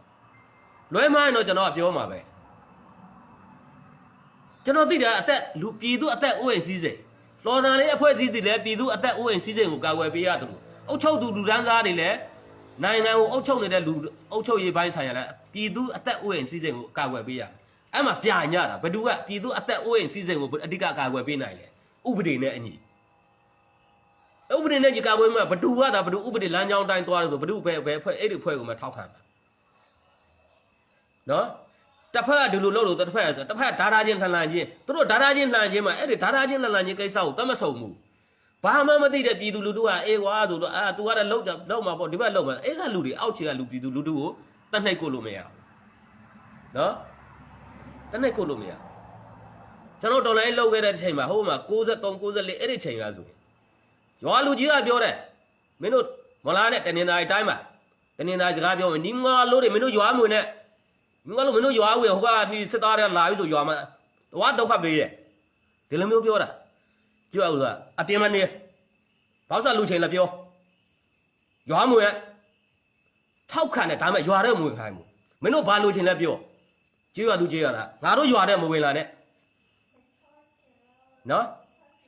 လွဲမှန်းတော့ကျွန်တော်ကပြောမှာပဲကျွန်တော်သိတာအသက်လူပြည်သူအသက်အိုးအိမ်စည်းစိမ်လော်ဒန်လေးအဖွဲ့အစည်းတွေလည်းပြည်သူအသက်အိုးအိမ်စည်းစိမ်ကိုကာကွယ်ပေးရတယ်လို့အုပ်ချုပ်သူလူဒန်းစားတွေလည်းနိုင်ငံကိုအုပ်ချုပ်နေတဲ့လူအုပ်ချုပ်ရေးပိုင်းဆိုင်ရာလည်းပြည်သူအသက်အိုးအိမ်စည်းစိမ်ကိုကာကွယ်ပေးရအဲ့မှာပြညတာဘယ်သူကပြည်သူအသက်အိုးအိမ်စည်းစိမ်ကိုအဓိကကာကွယ်ပေးနိုင်လဲဥပဒေနဲ့အညီဥပဒေနဲ့ကြီးကာကွယ်မှာဘယ်သူကဒါဘယ်သူဥပဒေလမ်းကြောင်းတိုင်းသွားတယ်ဆိုဘယ်သူဘယ်ဖွဲ့အဲ့ဒီဖွဲ့ကိုမှထောက်ခံတာနော်တစ်ဖက်ကဒီလိုလုပ်လို့တစ်ဖက်ဒါဒါချင်းလှန်ချင်းသူတို့ဒါဒါချင်းလှန်ချင်းမှာအဲ့ဒီဒါဒါချင်းလှန်ချင်းကိစ္စကိုတတ်မဆုံဘူးဘာမှမသိတဲ့ပြည်သူလူထုကအေးကွာဆိုတော့तू ကတော့လောက်မှာပေါ့ဒီဘက်လောက်မှာအဲ့ကလူတွေအောက်ခြေကလူပြည်သူလူထုကိုတတ်နှိပ်ကိုလို့မရဘူးနော်တတ်နှိပ်ကိုလို့မရကျွန်တော်တော်လိုင်းလောက်ခဲ့တဲ့အချိန်မှာဟိုမှာ93 94အဲ့ဒီချိန်ကဆိုရင်ရွာလူကြီးကပြောတယ်မင်းတို့မလားနဲ့တနင်္သာရီတိုင်းမှာတနင်္သာရီစကားပြောမယ်နီငါလို့တွေမင်းတို့ရွာမွေနဲ့နီငါလို့မင်းတို့ရွာဝေဟိုကဒီစစ်သားတွေလာပြီဆိုရွာမှာတော့ဒုက္ခပေးတယ်ဒီလိုမျိုးပြောတာကြည့်အောင်ဆိုတာအပြင်မနေဘာလို့လူချိန်လည်းပြောရွာမွေထောက်ခံတယ်ဒါမှရွာတဲ့မွေခိုင်းဘူးမင်းတို့ဘာလူချိန်လည်းပြောကြည့်ရသူကြည့်ရတာငါတို့ရွာတဲ့မဝင်လာနဲ့နော်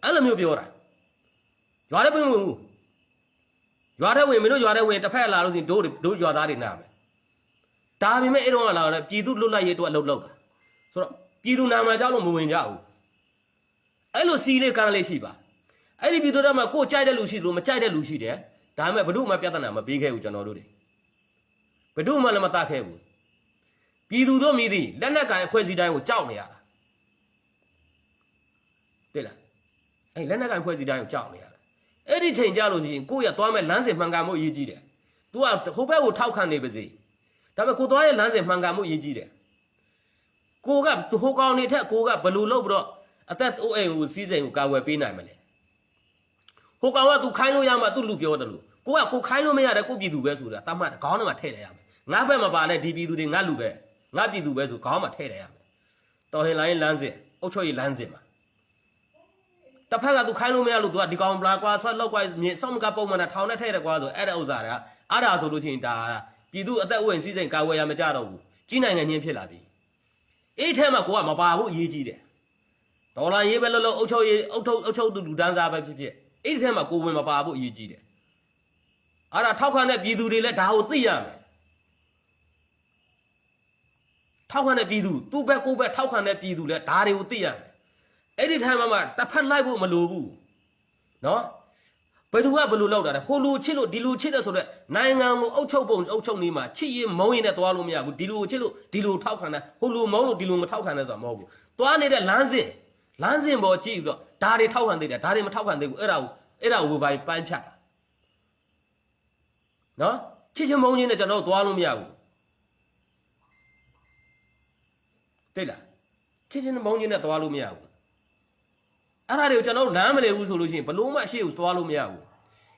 အဲ့လိုမျိုးပြောတာရွာတဲ့ဝင်ဘူးရွာတဲ့ဝင်မင်းတို့ရွာတဲ့ဝင်တစ်ဖက်လာလို့စီတို့ရွာသားတွေနာမယ်ဒါပေမဲ့အဲ့တော့လာတော့ပြည်သူလွတ်လပ်ရေးအတွက်အလုပ်လုပ်တာဆိုတော့ပြည်သူနာမှာကြောက်လို့မဝင်ကြဘူးအဲ့လိုစီးလေးကန်းလေးရှိပါအဲ့ဒီပြည်သူတွေမှာကိုကြိုက်တဲ့လူရှိလို့မကြိုက်တဲ့လူရှိတယ်ဒါပေမဲ့ဘယ်သူမှပြဿနာမပေးခဲ့ဘူးကျွန်တော်တို့တွေဘယ်သူမှလည်းမတတ်ခဲ့ဘူးပြည်သူတို့မြည်သည်လက်နက်ကင်အဖွဲ့အစည်းတိုင်းကိုကြောက်နေရတာတွေ့လားအဲ့လက်နက်ကင်ဖွဲ့စည်းတိုင်းကိုကြောက်နေရတယ်အဲ့ဒီချိန်ကြလို့ရှိရင်ကိုယ့်ရသွားမဲ့လမ်းစဉ်မှန်ကန်မှုအရေးကြီးတယ်။ तू ကဟိုဘက်ကိုထောက်ခံနေပါစေ။ဒါပေမဲ့ကိုသွားရဲ့လမ်းစဉ်မှန်ကန်မှုအရေးကြီးတယ်။ကိုကဟိုကောင်နေထက်ကိုကဘလူလို့ပြီးတော့အသက်အိုးအိမ်ကိုစီးစိမ်ကိုကာဝယ်ပေးနိုင်မလဲ။ဟိုကောင်က तू ခိုင်းလို့ရမှ तू လူပြောတယ်လို့ကိုကကိုခိုင်းလို့မရတယ်ကိုပြည်သူပဲဆိုတာတတ်မှတ်ခေါင်းထဲမှာထည့်လိုက်ရမယ်။ငါဘက်မှာပါလဲဒီပြည်သူတွေငါလူပဲငါပြည်သူပဲဆိုခေါင်းမှာထည့်လိုက်ရမယ်။တော်ဟင်လိုင်းလမ်းစဉ်အုတ်ချွေးလမ်းစဉ်မှာ တဖက်ကသူခိုင်းလို့မရလို့သူကဒီကောင်လာကွာဆွတ်လောက်ကွာမြေစောင့်ကပုံမှန်ထောင်နဲ့ထဲတယ်ကွာဆိုအဲ့ဒါဥစ္စာတွေကအဲ့ဒါဆိုလို့ရှိရင်ဒါပြည်သူအသက်အဝင်စည်းစိမ်ကာဝယ်ရမကြတော့ဘူးကြီးနိုင်ငံချင်းဖြစ်လာပြီအဲ့ထဲမှာကိုကမပါဘူးအရေးကြီးတယ်ဒေါ်လာရေးပဲလို့လို့အုပ်ချုပ်ရေးအုပ်ချုပ်သူလူတန်းစားပဲဖြစ်ဖြစ်အဲ့ထဲမှာကိုဝင်မပါဘူးအရေးကြီးတယ်အဲ့ဒါထောက်ခံတဲ့ပြည်သူတွေလည်းဒါကိုသိရမယ်ထောက်ခံတဲ့ပြည်သူသူ့ဘက်ကိုဘက်ထောက်ခံတဲ့ပြည်သူလည်းဒါတွေကိုသိရမယ်အဲ့ဒီထိုင်မှာတစ်ဖက်လိုက်ဖို့မလိုဘူးနော်ဘယ်သူကဘယ်လိုလောက်တာလဲဟိုလူချစ်လို့ဒီလူချစ်တယ်ဆိုတော့နိုင်ငံကိုအုပ်ချုပ်ပုံအုပ်ချုပ်နေမှာချစ်ရင်မုန်းရင်နဲ့သွားလို့မရဘူးဒီလူချစ်လို့ဒီလူထောက်ခံတယ်ဟိုလူမုန်းလို့ဒီလူမထောက်ခံတယ်ဆိုတာမဟုတ်ဘူးသွားနေတဲ့လမ်းစဉ်ပေါ်ကြည့်ပြီးတော့ဒါတွေထောက်ခံသေးတယ်ဒါတွေမထောက်ခံသေးဘူးအဲ့ဒါကိုဝေပိုင်ပန်းဖြတ်နော်ချစ်ချင်းမုန်းချင်းနဲ့ကျွန်တော်သွားလို့မရဘူးသိလားချစ်ချင်းမုန်းချင်းနဲ့သွားလို့မရဘူးအဲ့ဒါတွေကိုကျွန်တော်လမ်းမလဲဘူးဆိုလို့ရှိရင်ဘလို့မှအရှိကိုသွားလို့မရဘူး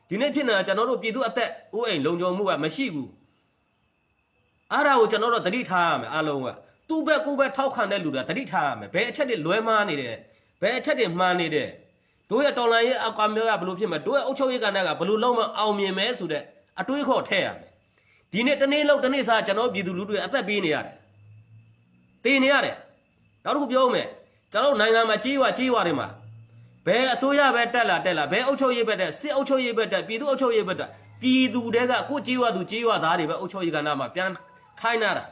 ဒီနေ့ဖြစ်နေတာကျွန်တော်တို့ပြည်သူအသက်ဥအိမ်လုံခြုံမှုကမရှိဘူးအဲ့ဒါကိုကျွန်တော်တို့သတိထားရမယ်အားလုံးကသူ့ဘက်ကိုယ်ဘက်ထောက်ခံတဲ့လူတွေကသတိထားရမယ်ဘယ်အချက်တွေလွဲမှားနေတယ်ဘယ်အချက်တွေမှားနေတယ်တို့ရဲ့တော်လိုင်းရဲ့အကောင်မျိုးကဘလို့ဖြစ်မှာတို့ရဲ့အုပ်ချုပ်ရေးကဏ္ဍကဘလို့လုံးမအောင်မြင်မဲဆိုတဲ့အတွေးခေါ်ထည့်ရမယ်ဒီနေ့တနေ့လောက်တနေ့စားကျွန်တော်ပြည်သူလူထုတွေအသက်ပေးနေရတယ်တည်နေရတယ်နောက်တစ်ခုပြောမယ်ကျွန်တော်နိုင်ငံမှာကြီးဝတွေမှာဘယ်အစိုးရပဲတက်လာဘယ်အုပ်ချုပ်ရေးဘက်တက်စစ်အုပ်ချုပ်ရေးဘက်တက်ပြည်သူအုပ်ချုပ်ရေးဘက်တက်ပြည်သူတွေကကိုကြီးဝသားတွေပဲအုပ်ချုပ်ရေးကဏ္ဍမှာပြန်ခိုင်းတာ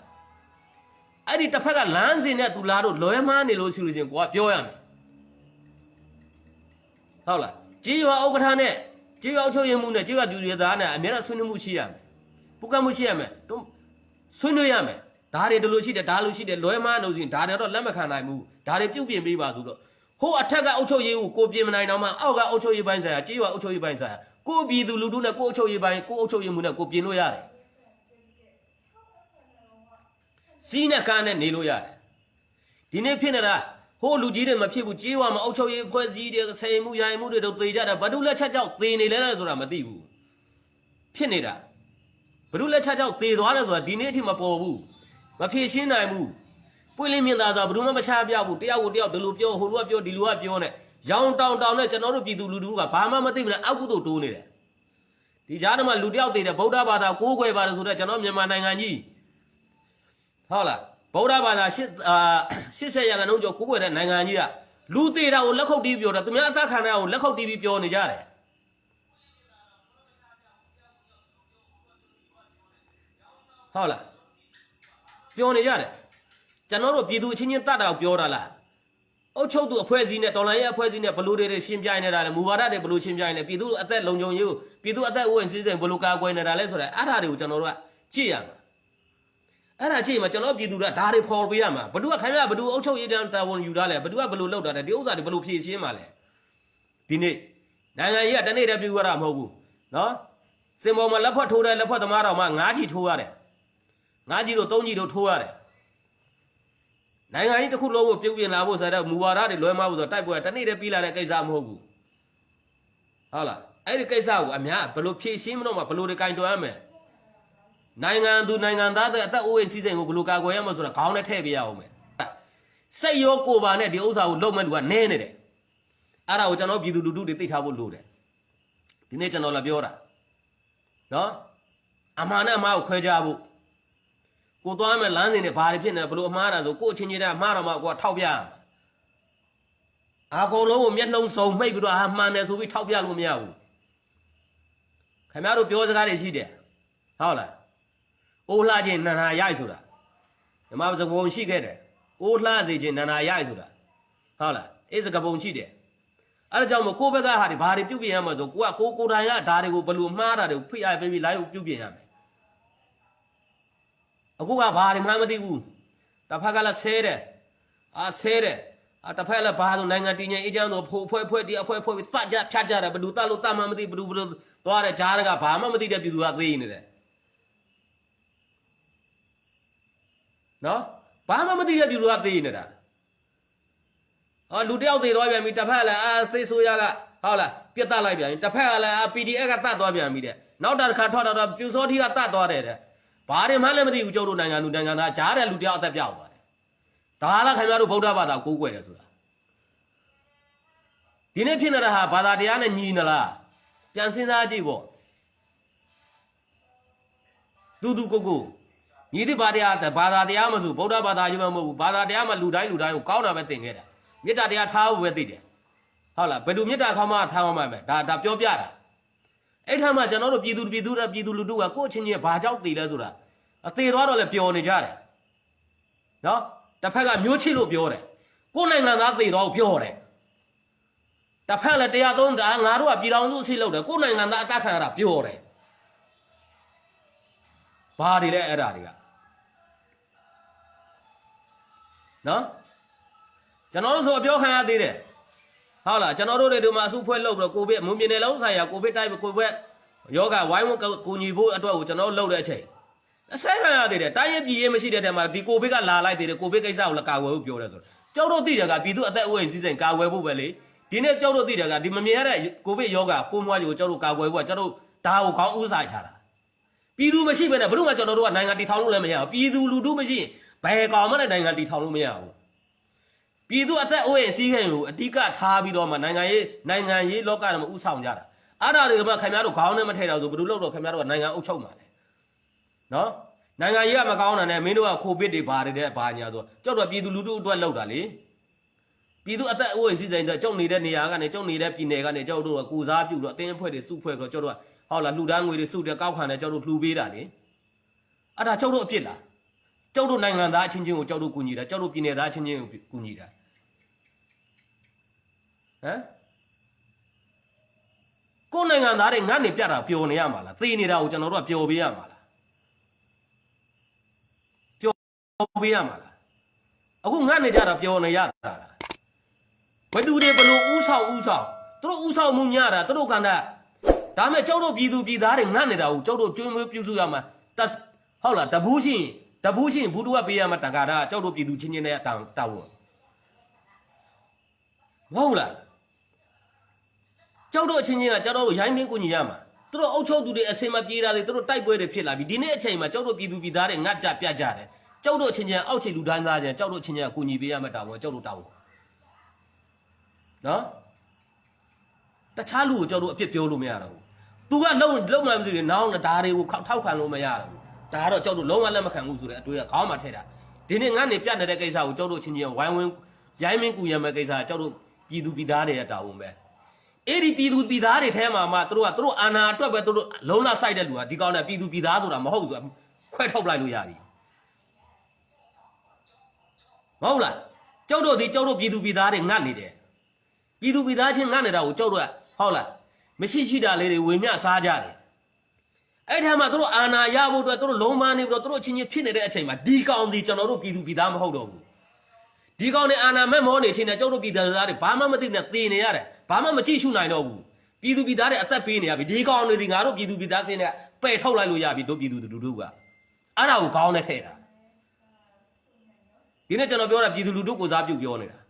အဲ့ဒီတစ်ဖက်ကလမ်းစဉ်နဲ့သူလာတော့လွဲမှားနေလို့ရှိလို့ချင်းကိုကပြောရမယ်ဟုတ်လားကြီးဝဥက္ကဋ္ဌနဲ့ကြီးဝအုပ်ချုပ်ရေးမှုနဲ့ကြီးဝသူတွေသားနဲ့အများအားဆွေးနွေးမှုရှိရမယ်ပုကမှုရှိရမယ်ဆွေးနွေးရမယ်ဒါတွေဒီလိုရှိတယ်ဒါလိုရှိတယ်လွဲမှားလို့ရှိရင်ဒါတွေတော့လက်မခံနိုင်ဘူးဒါတွေပြုတ်ပြင်ပေးပါဆိုတော့ဟိုအထက်ကအုပ်ချုပ်ရေးကိုပြင်မနိုင်တော့မှအောက်ကအုပ်ချုပ်ရေးပိုင်းဆိုင်ရာကြေးရွာအုပ်ချုပ်ရေးပိုင်းဆိုင်ရာကိုပြည်သူလူထုနဲ့ကိုအုပ်ချုပ်ရေးပိုင်းကိုအုပ်ချုပ်ရေးမှုနဲ့ကိုပြင်လို့ရတယ်စီးနဲ့ကားနဲ့နေလို့ရတယ်ဒီနေ့ဖြစ်နေတာဟိုလူကြီးတွေမဖြစ်ဘူးကြေးရွာမှာအုပ်ချုပ်ရေးဖွဲ့စည်းတွေဆယ်မှုရိုင်မှုတွေတော့သေကြတာဘဒုလက်ချက်ကြောင့်သေနေလဲဆိုတာမသိဘူးဖြစ်နေတာဘဒုလက်ချက်ကြောင့်သေသွားတယ်ဆိုတာဒီနေ့အထိမပေါ်ဘူးမဖြေရှင်းနိုင်ဘူးပွင့်လင်းမြင်သာစွာဘယ်သူမှမချပြဘူးတယောက်ကိုတယောက်ဒီလိုပြောဟိုလူကပြောဒီလူကပြောနဲ့ရောင်တောင်နဲ့ကျွန်တော်တို့ပြည်သူလူထုကဘာမှမသိဘူးလားအောက်ကုသို့တိုးနေတယ်ဒီကြားထဲမှာလူတယောက်သေးတယ်ဗုဒ္ဓဘာသာကိုးကွယ်ပါတယ်ဆိုတော့ကျွန်တော်မြန်မာနိုင်ငံကြီးဟုတ်လားဗုဒ္ဓဘာသာ80ရာခိုင်နှုန်းကျော်ကိုးကွယ်တဲ့နိုင်ငံကြီးကလူသေးတာကိုလက်ခုပ်တီးပြောတယ်သူများအသက်ခံတာကိုလက်ခုပ်တီးပြီးပြောနေကြတယ်ဟုတ်လားပြောနေကြတယ်ကျွန်တော်တို့ပြည်သူအချင်းချင်းတတ်တာကိုပြောတာလားအုပ်ချုပ်သူအဖွဲ့အစည်းနဲ့တော်လိုင်းရဲ့အဖွဲ့အစည်းနဲ့ဘလူတွေရှင်းပြနေတာလေမူဝါဒတွေဘလူရှင်းပြနေပြည်သူအသက်လုံခြုံရေးကိုပြည်သူအသက်ဝင်စည်းစိမ်ဘလူကာကွယ်နေတာလဲဆိုတော့အဲ့ဒါတွေကိုကျွန်တော်တို့ကကြည့်ရမှာအဲ့ဒါကြည့်မှာကျွန်တော်ပြည်သူကဒါတွေဖော်ပေးရမှာဘလူကခိုင်းရဘလူအုပ်ချုပ်ရေးတန်းတာဝန်ယူထားလဲဘလူကဘလူလောက်တာလဲဒီဥစ္စာတွေဘလူဖြည့်ရှင်းမှာလဲဒီနေ့နိုင်ငံကြီးကတနေ့တည်းပြုရတာမဟုတ်ဘူးနော်စင်ပေါ်မှာလက်ဖက်ထိုးတဲ့လက်ဖက်သမားတော်မှ9ကြီးထိုးရတယ်9ကြီးတို့3ကြီးတို့ထိုးရတယ်နိုင်ငံကြီးတစ်ခုလုံးကိုပြုတ်ပြင်လာဖို့ဆိုတော့မူဝါဒတွေလွဲမှားဖို့ဆိုတော့တိုက်ပွဲတနေ့တည်းပြီးလာတဲ့ကိစ္စမဟုတ်ဘူးဟုတ်လားအဲ့ဒီကိစ္စကိုအများဘယ်လိုဖြည့်ရှင်းမလို့မှဘယ်လိုတွေကင်တွယ်ရမယ်နိုင်ငံသူနိုင်ငံသားတွေအသက်အိုးအိမ်စီးစိမ်ကိုဘယ်လိုကာကွယ်ရမလဲဆိုတော့ခေါင်းနဲ့ထည့်ပေးရအောင်မယ်စိတ်ရောကိုယ်ပါနဲ့ဒီဥစ္စာကိုလုံးမဲ့လူကနည်းနေတယ်အဲ့ဒါကိုကျွန်တော်ပြည်သူလူထုတွေသိထားဖို့လိုတယ်ဒီနေ့ကျွန်တော်လာပြောတာနော်အမှားနဲ့အမှားကိုခွဲခြားဖို့ကိုသွားမယ်လမ်းစဉ်နဲ့ဘာတွေဖြစ်နေဘလို့အမှားတာဆိုကိုအချင်းချင်းတည်းအမှားတော့မှကိုကထောက်ပြရမှာအကုန်လုံးကိုမျက်လုံးစုံမှိတ်ပြီးတော့မှန်တယ်ဆိုပြီးထောက်ပြလို့မရဘူးခင်ဗျားတို့ပြောစကားတွေရှိတယ်ဟုတ်လားအိုးလှခြင်းနန္ဒာရိုက်ဆိုတာဒီမှာစကားပုံရှိခဲ့တယ်အိုးလှစေခြင်းနန္ဒာရိုက်ဆိုတာဟုတ်လားအေးစကားပုံရှိတယ်အဲ့ဒါကြောင့်မို့ကိုဘက်ကဟာတွေဘာတွေပြုတ်ပြင်ရမှာဆိုကိုကိုတိုင်ကဒါတွေကိုဘလို့မှားတာတွေကိုဖိအားပေးပြီးလိုက်ပြုတ်ပြင်ရမယ်အခုကဘာတွေမှမသိဘူးတစ်ဖက်ကလည်းဆဲတယ်တစ်ဖက်ကလည်းဘာလို့နိုင်ငံတည်ငြိမ်အေးချမ်းလို့ဖွဲ့ဒီအဖွဲပြီးသတ်ကြဖြတ်ကြတယ်ဘယ်သူတတ်လို့တတ်မှမသိဘယ်သူသွားတယ်ဂျားကဘာမှမသိတဲ့ပြည်သူကသေးနေတယ်နော်ဘာမှမသိတဲ့ပြည်သူကသေးနေတာလူတယောက်သေးသွားပြန်ပြီတစ်ဖက်ကလည်းစိတ်ဆိုးရကဟုတ်လားပြတ်တက်လိုက်ပြန်ပြီတစ်ဖက်ကလည်း PDF ကတတ်သွားပြန်ပြီတဲ့နောက်တစ်ခါထွက်တော့ပြူစောထီကတတ်သွားတယ်တဲ့ဘာတွေမှလည်းမသိဘူးကျုပ်တို့နိုင်ငံသူနိုင်ငံသားကြားတဲ့လူတယောက်အသက်ပြောက်သွားတယ်ဒါလားခင်ဗျားတို့ဗုဒ္ဓဘာသာကိုးကွယ်တယ်ဆိုတာ ဒီနေ့ဖြစ်နေတာဟာဘာသာတရားနဲ့ညီနလားပြန်စဉ်းစားကြည့်ပေါ့တူကိုညီတိဘာသာမဆိုဗုဒ္ဓဘာသာကြီးမှမဟုတ်ဘူးဘာသာတရားမှာလူတိုင်းကိုကောင်းတာပဲသင်ခဲ့တာမေတ္တာတရားထားဖို့ပဲသိတယ်ဟုတ်လားဘယ်သူမေတ္တာခေါင်းမှထားမှမယ်ဒါပြောပြတာအဲ့ထမ်းမှာကျွန်တော်တို့ပြည်သူလူထုကကိုယ့်ချင်းချင်းဘာကြောင့်တည်လဲဆိုတာအသေးသွားတော့လည်းပျော်နေကြတယ်နော်တစ်ဖက်ကမျိုးချစ်လို့ပြောတယ်ကိုယ်နိုင်ငံသားသေတော့ပြောတယ်တစ်ဖက်လည်းတရားသုံးတာငါတို့ကပြည်တော်စုအစီလုပ်တယ်ကိုယ်နိုင်ငံသားအတတ်ခံရတာပြောတယ်ဘာတွေလဲအဲ့ဒါတွေကနော်ကျွန်တော်တို့ဆိုအပြောခံရသေးတယ်ဟုတ်လားကျွန်တော်တို့တွေဒီမှာအစုဖွဲ့လုပ်ပြီးတော့ကိုဗစ်မွန်ပြည်နယ်လုံးဆိုင်ရာကိုဗစ်တိုက်ကိုဗစ်ယောဂဝိုင်းဝန်းကူညီဖို့အတွက်ကိုကျွန်တော်တို့လုပ်တဲ့အချိန်အဆက်ခံရသေးတယ်တိုင်းရပြည်ရေးမရှိတဲ့တဲမှာဒီကိုဗစ်ကလာလိုက်သေးတယ်ကိုဗစ်ကိစ္စကိုလည်းကာကွယ်ဖို့ပြောတယ်ဆိုတော့ကျောက်တို့သိတယ်ကပြည်သူအသက်အိုးအိမ်စီးစိမ်ကာကွယ်ဖို့ပဲလေဒီနေ့ကျောက်တို့သိတယ်ကဒီမမြင်ရတဲ့ကိုဗစ်ယောဂပိုးမွှားကြီးကိုကျောက်တို့ကာကွယ်ဖို့ကကျောက်တို့ဒါကိုခေါင်းဥစားထားတာပြည်သူမရှိဘဲနဲ့ဘယ်တော့မှကျွန်တော်တို့ကနိုင်ငံတည်ထောင်လို့လည်းမရဘူးပြည်သူလူထုမရှိရင်ဘယ်ကောင်မှလည်းနိုင်ငံတည်ထောင်လို့မရဘူးပြည်သူအသက်အိုးအိမ်စီးစိမ်ကိုအဓိကထားပြီးတော့မှနိုင်ငံရေးလောကမှာဥဆောင်ကြတာအဲ့ဒါတွေကမှခင်ဗျားတို့ခေါင်းနဲ့မထဲတော့ဆိုဘယ်လိုလုပ်တော့ခင်ဗျားတို့ကနိုင်ငံအုပ်ချုပ်မှာလဲနော်နိုင်ငံရေးကမကောင်းတာနဲ့မင်းတို့ကခိုပစ်တွေဘာတွေတဲ့ဘာညာဆိုကြောက်တော့ပြည်သူလူထုအတွက်လောက်တာလေပြည်သူအသက်အိုးအိမ်စီးစိမ်တော့ကြောက်နေတဲ့နေရာကနေကြောက်နေတဲ့ပြည်နယ်ကနေကြောက်တို့ကကိုစားပြုတော့အတင်းအဖွဲ့တွေစုဖွဲ့ပြီးတော့ကြောက်တို့ကဟုတ်လားလှူဒန်းငွေတွေစုတယ်ကောက်ခံတယ်ကြောက်တို့လှူပေးတာလေအဲ့ဒါကြောက်တို့အဖြစ်လားကြောက်တို့နိုင်ငံသားအချင်းချင်းကိုကြောက်တို့ကူညီတာကြောက်တို့ပြည်နယ်သားအချင်းချင်းကိုကူညီတာဟမ်ကိုယ်နိုင်ငံသားတွေငတ်နေပြတာပျော်နေရမှာလားသေနေတာကိုကျွန်တော်တို့ကပျော်ပေးရမှာလားပျော်ပေးရမှာလားအခုငတ်နေကြတာပျော်နေရတာလားဘယ်သူတွေဘလို့ဥဆောင်သူတို့ဥဆောင်မှုညတာသူတို့ကန္တာဒါမဲ့ကျောက်တို့ပြည်သူပြည်သားတွေငတ်နေတာကိုကျောက်တို့ကျွေးမွေးပြုစုရမှာဟုတ်လားတဘူးရှိရင်ဘူးတူကပေးရမှာတန်ခါတာကျောက်တို့ပြည်သူချင်းချင်းနဲ့တောက်လို့ဟုတ်လားကျောက်တို့အချင်းချင်းကကျောက်တို့ရိုင်းမင်းကိုညီရမှာသူတို့အုပ်ချုပ်သူတွေအစင်မပြေးတာလေသူတို့တိုက်ပွဲတွေဖြစ်လာပြီဒီနေ့အချိန်မှာကျောက်တို့ပြည်သူပြည်သားတွေငတ်ကြပြကြတယ်ကျောက်တို့အချင်းချင်းအောက်ခြေလူဒန်းသားချင်းကျောက်တို့အချင်းချင်းကကိုညီပေးရမှာတောင်းကျောက်တို့တောင်းနော်တခြားလူကိုကျောက်တို့အဖြစ်ပြောလို့မရတော့ဘူးသူကလုံးမှမသိဘူးနောင်ဒါတွေကိုထောက်ခံလို့မရတော့ဘူးဒါကတော့ကျောက်တို့လုံးဝလက်မခံဘူးဆိုတဲ့အတွေ့အခေါင်းမှာထည့်တာဒီနေ့ငတ်နေပြတ်နေတဲ့ကိစ္စကိုကျောက်တို့အချင်းချင်းဝိုင်းဝန်းရိုင်းမင်းကူရမယ်ကိစ္စကျောက်တို့ပြည်သူပြည်သားတွေရတာဝန်ပဲအဲ့ဒီပြည်သူပြည်သားတွေထဲမှာမှသူတို့အာဏာအတွက်ပဲသူတို့လုံးလာဆိုင်တဲ့လူကဒီကောင်နဲ့ပြည်သူပြည်သားဆိုတာမဟုတ်ဆိုတာခွဲထုတ်လိုက်လို့ရပြီမဟုတ်လားကျောက်တို့ပြည်သူပြည်သားတွေငတ်နေတယ်ပြည်သူပြည်သားချင်းငတ်နေတာကိုကျောက်တို့ကဟုတ်လားမရှိတာလေးတွေဝေမျှစားကြတယ်အဲ့ထက်မှသူတို့အာဏာရဖို့အတွက်သူတို့လုံးမနေပြီးတော့သူတို့အချင်းချင်းဖြစ်နေတဲ့အချိန်မှာဒီကောင်ဒီကျွန်တော်တို့ပြည်သူပြည်သားမဟုတ်တော့ဘူးဒီကောင်နဲ့အာဏာမဲ့မောနေချင်းနဲ့ကျောက်တို့ပြည်သားတွေဘာမှမသိနဲ့သေနေရတယ်ဘာမှမကြည့်ရှုနိုင်တော့ဘူးပြည်သူပြည်သားတွေအသက်ပေးနေရပြီဒီကောင်တွေဒီငါတို့ပြည်သူပြည်သားစင်းနဲ့ပယ်ထုတ်လိုက်လို့ရပြီတို့ပြည်သူလူထုကအဲ့ဒါကိုခေါင်းနဲ့ထည့်တာဒီနေ့ကျွန်တော်ပြောတာပြည်သူလူထုကိုစားပြုတ်ပြောနေတာ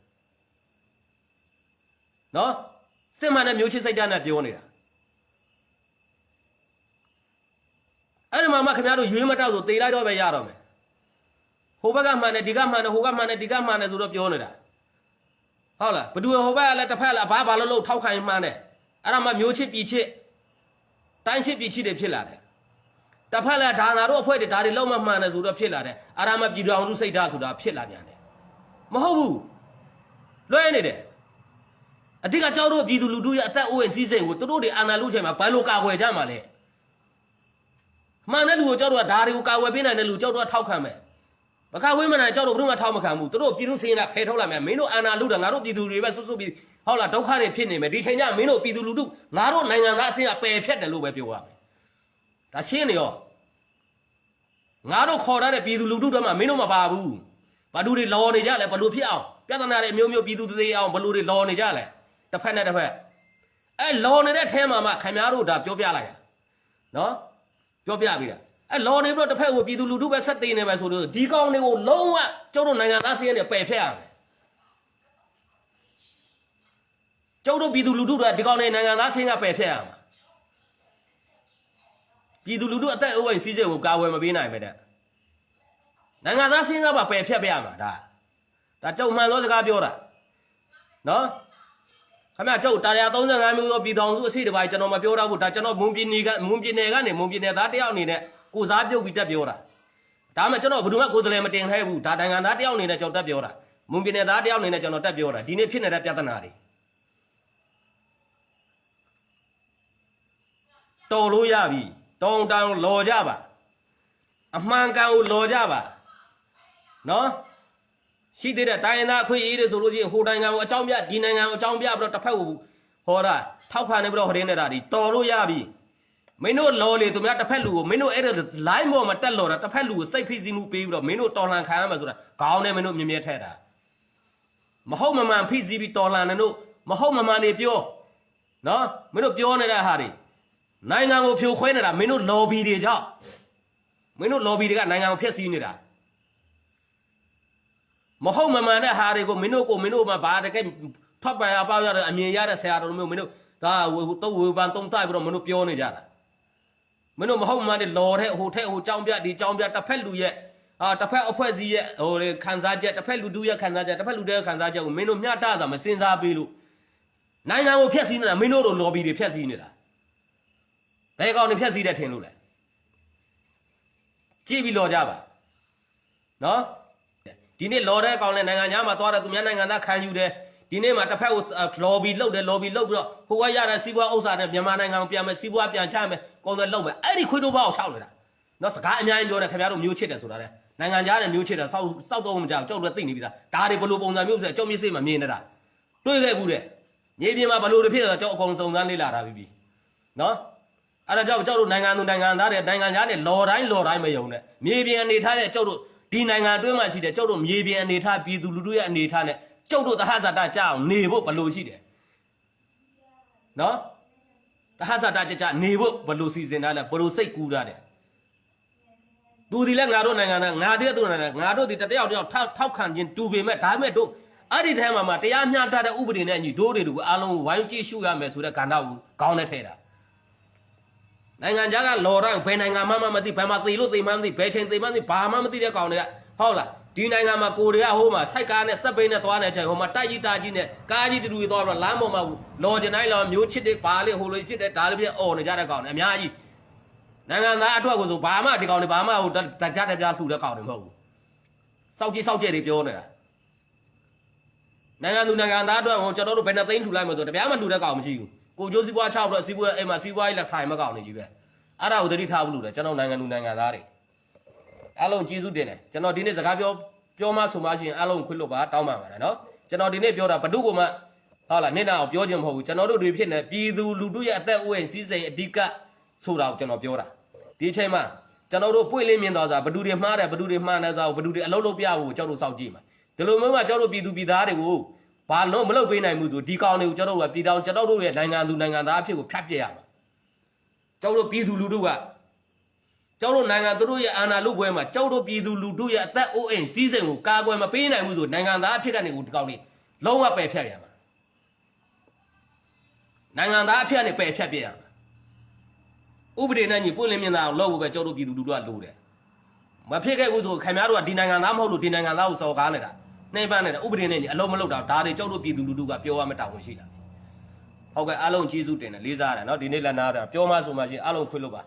နော်စစ်မှန်တဲ့မျိုးချစ်စိတ်ဓာတ်နဲ့ပြောနေတာအဲ့ဒီမှာမှခင်ဗျားတို့ရွေးမတောက်ဆိုတေးလိုက်တော့ပဲရတော့မယ်ဟိုဘက်ကမှန်တယ်ဒီကမှန်တယ်ဟိုကမှန်တယ်ဒီကမှန်တယ်ဆိုတော့ပြောနေတာဟုတ်လားဘသူဟိုဘက်ကလည်းတစ်ဖက်လည်းဘာလို့ထောက်ခိုင်းမှန်းတယ်အဲ့ဒါမှမျိုးချစ်ပြည်ချစ်တိုင်းချစ်ပြည်ချစ်တွေဖြစ်လာတယ်တစ်ဖက်လည်းဒါနာတို့အဖွဲ့တွေဒါတွေလုံးမမှန်တယ်ဆိုတော့ဖြစ်လာတယ်အဲ့ဒါမှပြည်တော်လူစိတ်ဓာတ်ဆိုတာဖြစ်လာပြန်တယ်မဟုတ်ဘူးလွှဲနေတယ်အတိကကြောက်တို့ပြည်သူလူထုရဲ့အသက်အိုးအိမ်စီးစိမ်ကိုတို့တွေအာဏာလုချိန်မှာဘယ်လိုကာကွယ်ကြမှာလဲမှန်တဲ့လူကိုကြောက်တို့ကဒါတွေကိုကာကွယ်ပေးနိုင်တဲ့လူကြောက်တို့ကထောက်ခံမယ်မကာကွယ်မနိုင်ကြောက်တို့ဘယ်တော့မှထောက်မခံဘူးတို့ပြည်သူစင်းကဖယ်ထုတ်လိုက်မယ်မင်းတို့အာဏာလုတာငါတို့ပြည်သူတွေပဲစွတ်ပြီးဟုတ်လားဒုက္ခတွေဖြစ်နေမယ်ဒီချိန်ကျမင်းတို့ပြည်သူလူထုငါတို့နိုင်ငံသားအစင်းကပယ်ဖြတ်တယ်လို့ပဲပြောရမယ်ဒါရှင်းနေရောငါတို့ခေါ်ထားတဲ့ပြည်သူလူထုတွေမှာမင်းတို့မပါဘူးဘာလူတွေလော်နေကြလဲဘလို့ဖြစ်အောင်ပြဿနာတွေအမျိုးမျိုးပြည်သူတွေအောင်ဘလို့တွေလော်နေကြလဲတစ်ဖက်နဲ့တစ်ဖက်အဲ့လော်နေတဲ့ထဲမှာမှခင်ဗျားတို့ဒါပြောပြလိုက်တာနော်ပြောပြပြီးတာအဲ့လော်နေပြီးတော့တစ်ဖက်ကိုပြည်သူလူထုပဲဆက်သေးနေပဲဆိုလို့ဒီကောင်တွေကိုလုံးဝကျုပ်တို့နိုင်ငံသားစီးရဲနဲ့ပယ်ဖျက်ရမယ်ကျုပ်တို့ပြည်သူလူထုတွေကဒီကောင်တွေနိုင်ငံသားစီးကပယ်ဖျက်ရမှာပြည်သူလူထုအသက်အိုးအိမ်စီးစိမ်ကိုကာဝယ်မပေးနိုင်ပဲတဲ့နိုင်ငံသားစီးကပါပယ်ဖျက်ပြရမှာဒါကျုံမှန်သောစကားပြောတာနော် ခမကျုပ်တာယာ35မျိုးသောပြည်တော်စုအစီတပိုင်းကျွန်တော်မပြောတော့ဘူးဒါကျွန်တော်မွန်ပြည်နယ်ကနေမွန်ပြည်နယ်သားတယောက်အနေနဲ့ကိုစားပြုတ်ပြီးတက်ပြောတာဒါမှကျွန်တော်ဘယ်သူမှကိုယ်စလဲမတင်ခဲ့ဘူးဒါနိုင်ငံသားတယောက်အနေနဲ့ကျွန်တော်တက်ပြောတာမွန်ပြည်နယ်သားတယောက်အနေနဲ့ကျွန်တော်တက်ပြောတာဒီနေ့ဖြစ်နေတဲ့ပြဿနာတွေတော်လို့ရပြီတောင်းတန်းလော်ကြပါအမှန်ကန်ကိုလော်ကြပါနော်ရှိသေးတဲ့တိုင်းသားအခွင့်အရေးတွေဆိုလို့ချင်းဟိုနိုင်ငံကိုအကြောင်းပြဒီနိုင်ငံကိုအကြောင်းပြပြီးတော့တစ်ဖက်ကိုဟောတာထောက်ခံနေပြီးတော့ဟိုရင်းနေတာဒီတော်လို့ရပြီမင်းတို့လော်လေသူများတစ်ဖက်လူကိုမင်းတို့အဲ့ဒါ line ပေါ်မှာတက်လော်တာတစ်ဖက်လူကိုစိတ်ဖိစီးမှုပေးပြီးတော့မင်းတို့တော်လှန်ခံရမှာဆိုတာခေါင်းနဲ့မင်းတို့မြင်မြဲထဲတာမဟုတ်မမှန်ဖိစီးပြီးတော်လှန်နေတို့မဟုတ်မမှန်နေပြောနော်မင်းတို့ပြောနေတဲ့ဟာတွေနိုင်ငံကိုဖြိုခွဲနေတာမင်းတို့ lobby တွေကြောင့်မင်းတို့ lobby တွေကနိုင်ငံကိုဖျက်ဆီးနေတာမဟုတ်မမှန်တဲ့ဟာတွေကိုမင်းတို့မှာဘာတကယ်ထောက်ပံ့အပေါက်ရတဲ့အမြင်ရတဲ့ဆရာတော်မျိုးမင်းတို့ဒါတော့ဝေဖန်သုံးသပ်ပြီးတော့မင်းတို့ပြောနေကြတာမင်းတို့မဟုတ်မှန်တဲ့လော်တဲ့ဟိုထဲဟိုကြောင်းပြဒီကြောင်းပြတစ်ဖက်လူရဲ့တစ်ဖက်အဖွဲ့အစည်းရဲ့ဟိုခံစားချက်တစ်ဖက်လူတူရဲ့ခံစားချက်တစ်ဖက်လူတဲ့ခံစားချက်ကိုမင်းတို့မျှတတာမစင်စားပေးလို့နိုင်ငံကိုဖျက်ဆီးနေတာမင်းတို့လို lobby တွေဖျက်ဆီးနေတာဘယ်ကောင်တွေဖျက်ဆီးတဲ့ထင်လို့လဲကြည့်ပြီးလော်ကြပါနော်ဒီနေ့လော်တဲ့ကောင်နဲ့နိုင်ငံသားမှာသွားတယ်သူများနိုင်ငံသားခံယူတယ်ဒီနေ့မှာတစ်ဖက်ကို lobby လုပ်ပြီးတော့ဟိုကရတဲ့စီးပွားဥစ္စာနဲ့မြန်မာနိုင်ငံကိုပြန်မယ်စီးပွားပြန်ချမယ်ကုန်တယ်လုပ်မယ်အဲ့ဒီခွေးတို့ဘောက်ရှောက်နေတာနော်စကားအများကြီးပြောတယ်ခင်ဗျားတို့မျိုးချစ်တယ်ဆိုတာလေနိုင်ငံသားနဲ့မျိုးချစ်တယ်စောက်တော့မကြောက်ကြောက်လို့သိနေပြီသားဒါတွေဘလို့ပုံစံမျိုးဆိုအကြောက်မြစ်စိတ်မှာမြင်နေတာတွေ့ခဲ့ဘူးတဲ့မြေပြင်မှာဘလို့တွေဖြစ်တော့ကြောက်အကုန်စုံစမ်းလေ့လာတာပြီနော်အဲ့ဒါကြောင့်ကြောက်တို့နိုင်ငံသူနိုင်ငံသားတွေနိုင်ငံသားနဲ့လော်တိုင်းမယုံနဲ့မြေပြင်အနေထားတဲ့ကြောက်တို့ဒီနိုင်ငံအတွင်းမှာရှိတဲ့ကြောက်တို့မြေပြင်အနေထားပြည်သူလူထုရဲ့အနေထားနဲ့ကြောက်တို့တဟဇာတကြအောင်နေဖို့ဘလို့ရှိတယ်နော်တဟဇာတကြနေဖို့ဘလို့စီစဉ်ထားလဲဘလို့စိတ်ကူးထားတယ်သူဒီလဲငါတို့နိုင်ငံသားငါဒီတဲ့သူနိုင်ငံငါတို့ဒီတယောက်ထောက်ခံခြင်းတူပေမဲ့ဒါပေမဲ့တို့အဲ့ဒီထဲမှာတရားမျှတတဲ့ဥပဒေနဲ့ညီဒိုးတွေကိုအားလုံးဝိုင်းကြည့်ရှုရမယ်ဆိုတဲ့ကဏ္ဍကိုခေါင်းနဲ့ထဲတာနိုင်ငံခြားကလော်တိုင်းဘယ်နိုင်ငံမှမသိဘယ်မှာသေလို့သေမှမသိဘယ်ချိန်သေမှမသိဘာမှမသိတဲ့ကောင်တွေကဟုတ်လားဒီနိုင်ငံမှာကိုတွေကဟိုမှာစိုက်ကားနဲ့စက်ပိန်းနဲ့သွားနေချိန်ဟိုမှာတိုက်ကြီးတာကြီးနဲ့ကားကြီးတူတူသွားပြီးတော့လမ်းပေါ်မှာလော်ကျင်တိုင်းလော်မျိုးချစ်တဲ့ဘာလေးဟိုလိုချစ်တဲ့ဒါလေးပြအော်နေကြတဲ့ကောင်တွေအများကြီးနိုင်ငံသားအတွက်ကိုဆိုဘာမှဒီကောင်တွေဘာမှဟိုတပြလှူတဲ့ကောင်တွေမဟုတ်ဘူးစောက်ကြဲတွေပြောနေတာနိုင်ငံသူနိုင်ငံသားအတွက်ဟိုကျွန်တော်တို့ဘယ်နှသိန်းလှူလိုက်မှဆိုတပြားမှလှူတဲ့ကောင်မရှိဘူးကိုကျိုးစီးပွား6ပြီးတော့စီးပွားအိမ်မှာစီးပွားရေးလက်ထိုင်မကောင်နေကြီးပဲအဲ့ဒါကိုသတိထားဘူးလို့တယ်ကျွန်တော်နိုင်ငံသူနိုင်ငံသားတွေအားလုံးကျေးဇူးတင်တယ်ကျွန်တော်ဒီနေ့စကားပြောမှဆိုမှရှိရင်အားလုံးခွင့်လွတ်ပါတောင်းပါပါတယ်နော်ကျွန်တော်ဒီနေ့ပြောတာဘဒုကမှဟုတ်လားနေတာအောင်ပြောခြင်းမဟုတ်ဘူးကျွန်တော်တို့တွေဖြစ်နေပြည်သူလူထုရဲ့အသက်အိုးအိမ်စီးစိမ်အဓိကဆိုတာကိုကျွန်တော်ပြောတာဒီအချိန်မှာကျွန်တော်တို့ပွင့်လင်းမြင်တော်စာဘဒုတွေမှားတယ်ဘဒုတွေမှားနေစားကိုဘဒုတွေအလုံးလုံးပြဖို့ကျွန်တော်တို့စောင့်ကြည့်မှာဒီလိုမျိုးမှကျွန်တော်တို့ပြည်သူပြည်သားတွေကိုဘာလို့မလုပ်ပေးနိုင်ဘူးဆိုဒီကောင်တွေကိုကျွန်တော်တို့ကပြည်တော်ကျွန်တော်တို့ရဲ့နိုင်ငံသူနိုင်ငံသားအဖြစ်ကိုဖျက်ပြရမှာကျွန်တော်တို့ပြည်သူလူထုကကျောက်တို့နိုင်ငံတို့ရဲ့အာဏာလုပွဲမှာကျောက်တို့ပြည်သူလူထုရဲ့အသက်အိုးအိမ်စီးစိမ်ကိုကာကွယ်မပေးနိုင်ဘူးဆိုနိုင်ငံသားအဖြစ်ကနေကိုဒီကောင်လေးလုံးဝပယ်ဖြတ်ရမှာနိုင်ငံသားအဖြစ်ကနေပယ်ဖြတ်ပြရမှာဥပဒေနဲ့ညီပွင့်လင်းမြင်သာအောင်လုပ်ဖို့ပဲကျောက်တို့ပြည်သူလူထုကလိုတယ်မဖြစ်ခဲ့ဘူးဆိုခင်ဗျားတို့ကဒီနိုင်ငံသားမဟုတ်လို့ဒီနိုင်ငံသားကိုစော်ကားနေတာနှိမ့်ပန်းနေတာဥပဒေနဲ့ညီအလုံးမလုပ်တာဒါတွေကျောက်တို့ပြည်သူလူထုကပြောရမတောင်းဝင်ရှိတာဟုတ်ကဲ့အားလုံးကျေးဇူးတင်တယ်လေးစားရတယ်နော်ဒီနေ့လက်နာတာပြောမှဆိုမှရှိရင်အားလုံးခွင့်လို့ပါ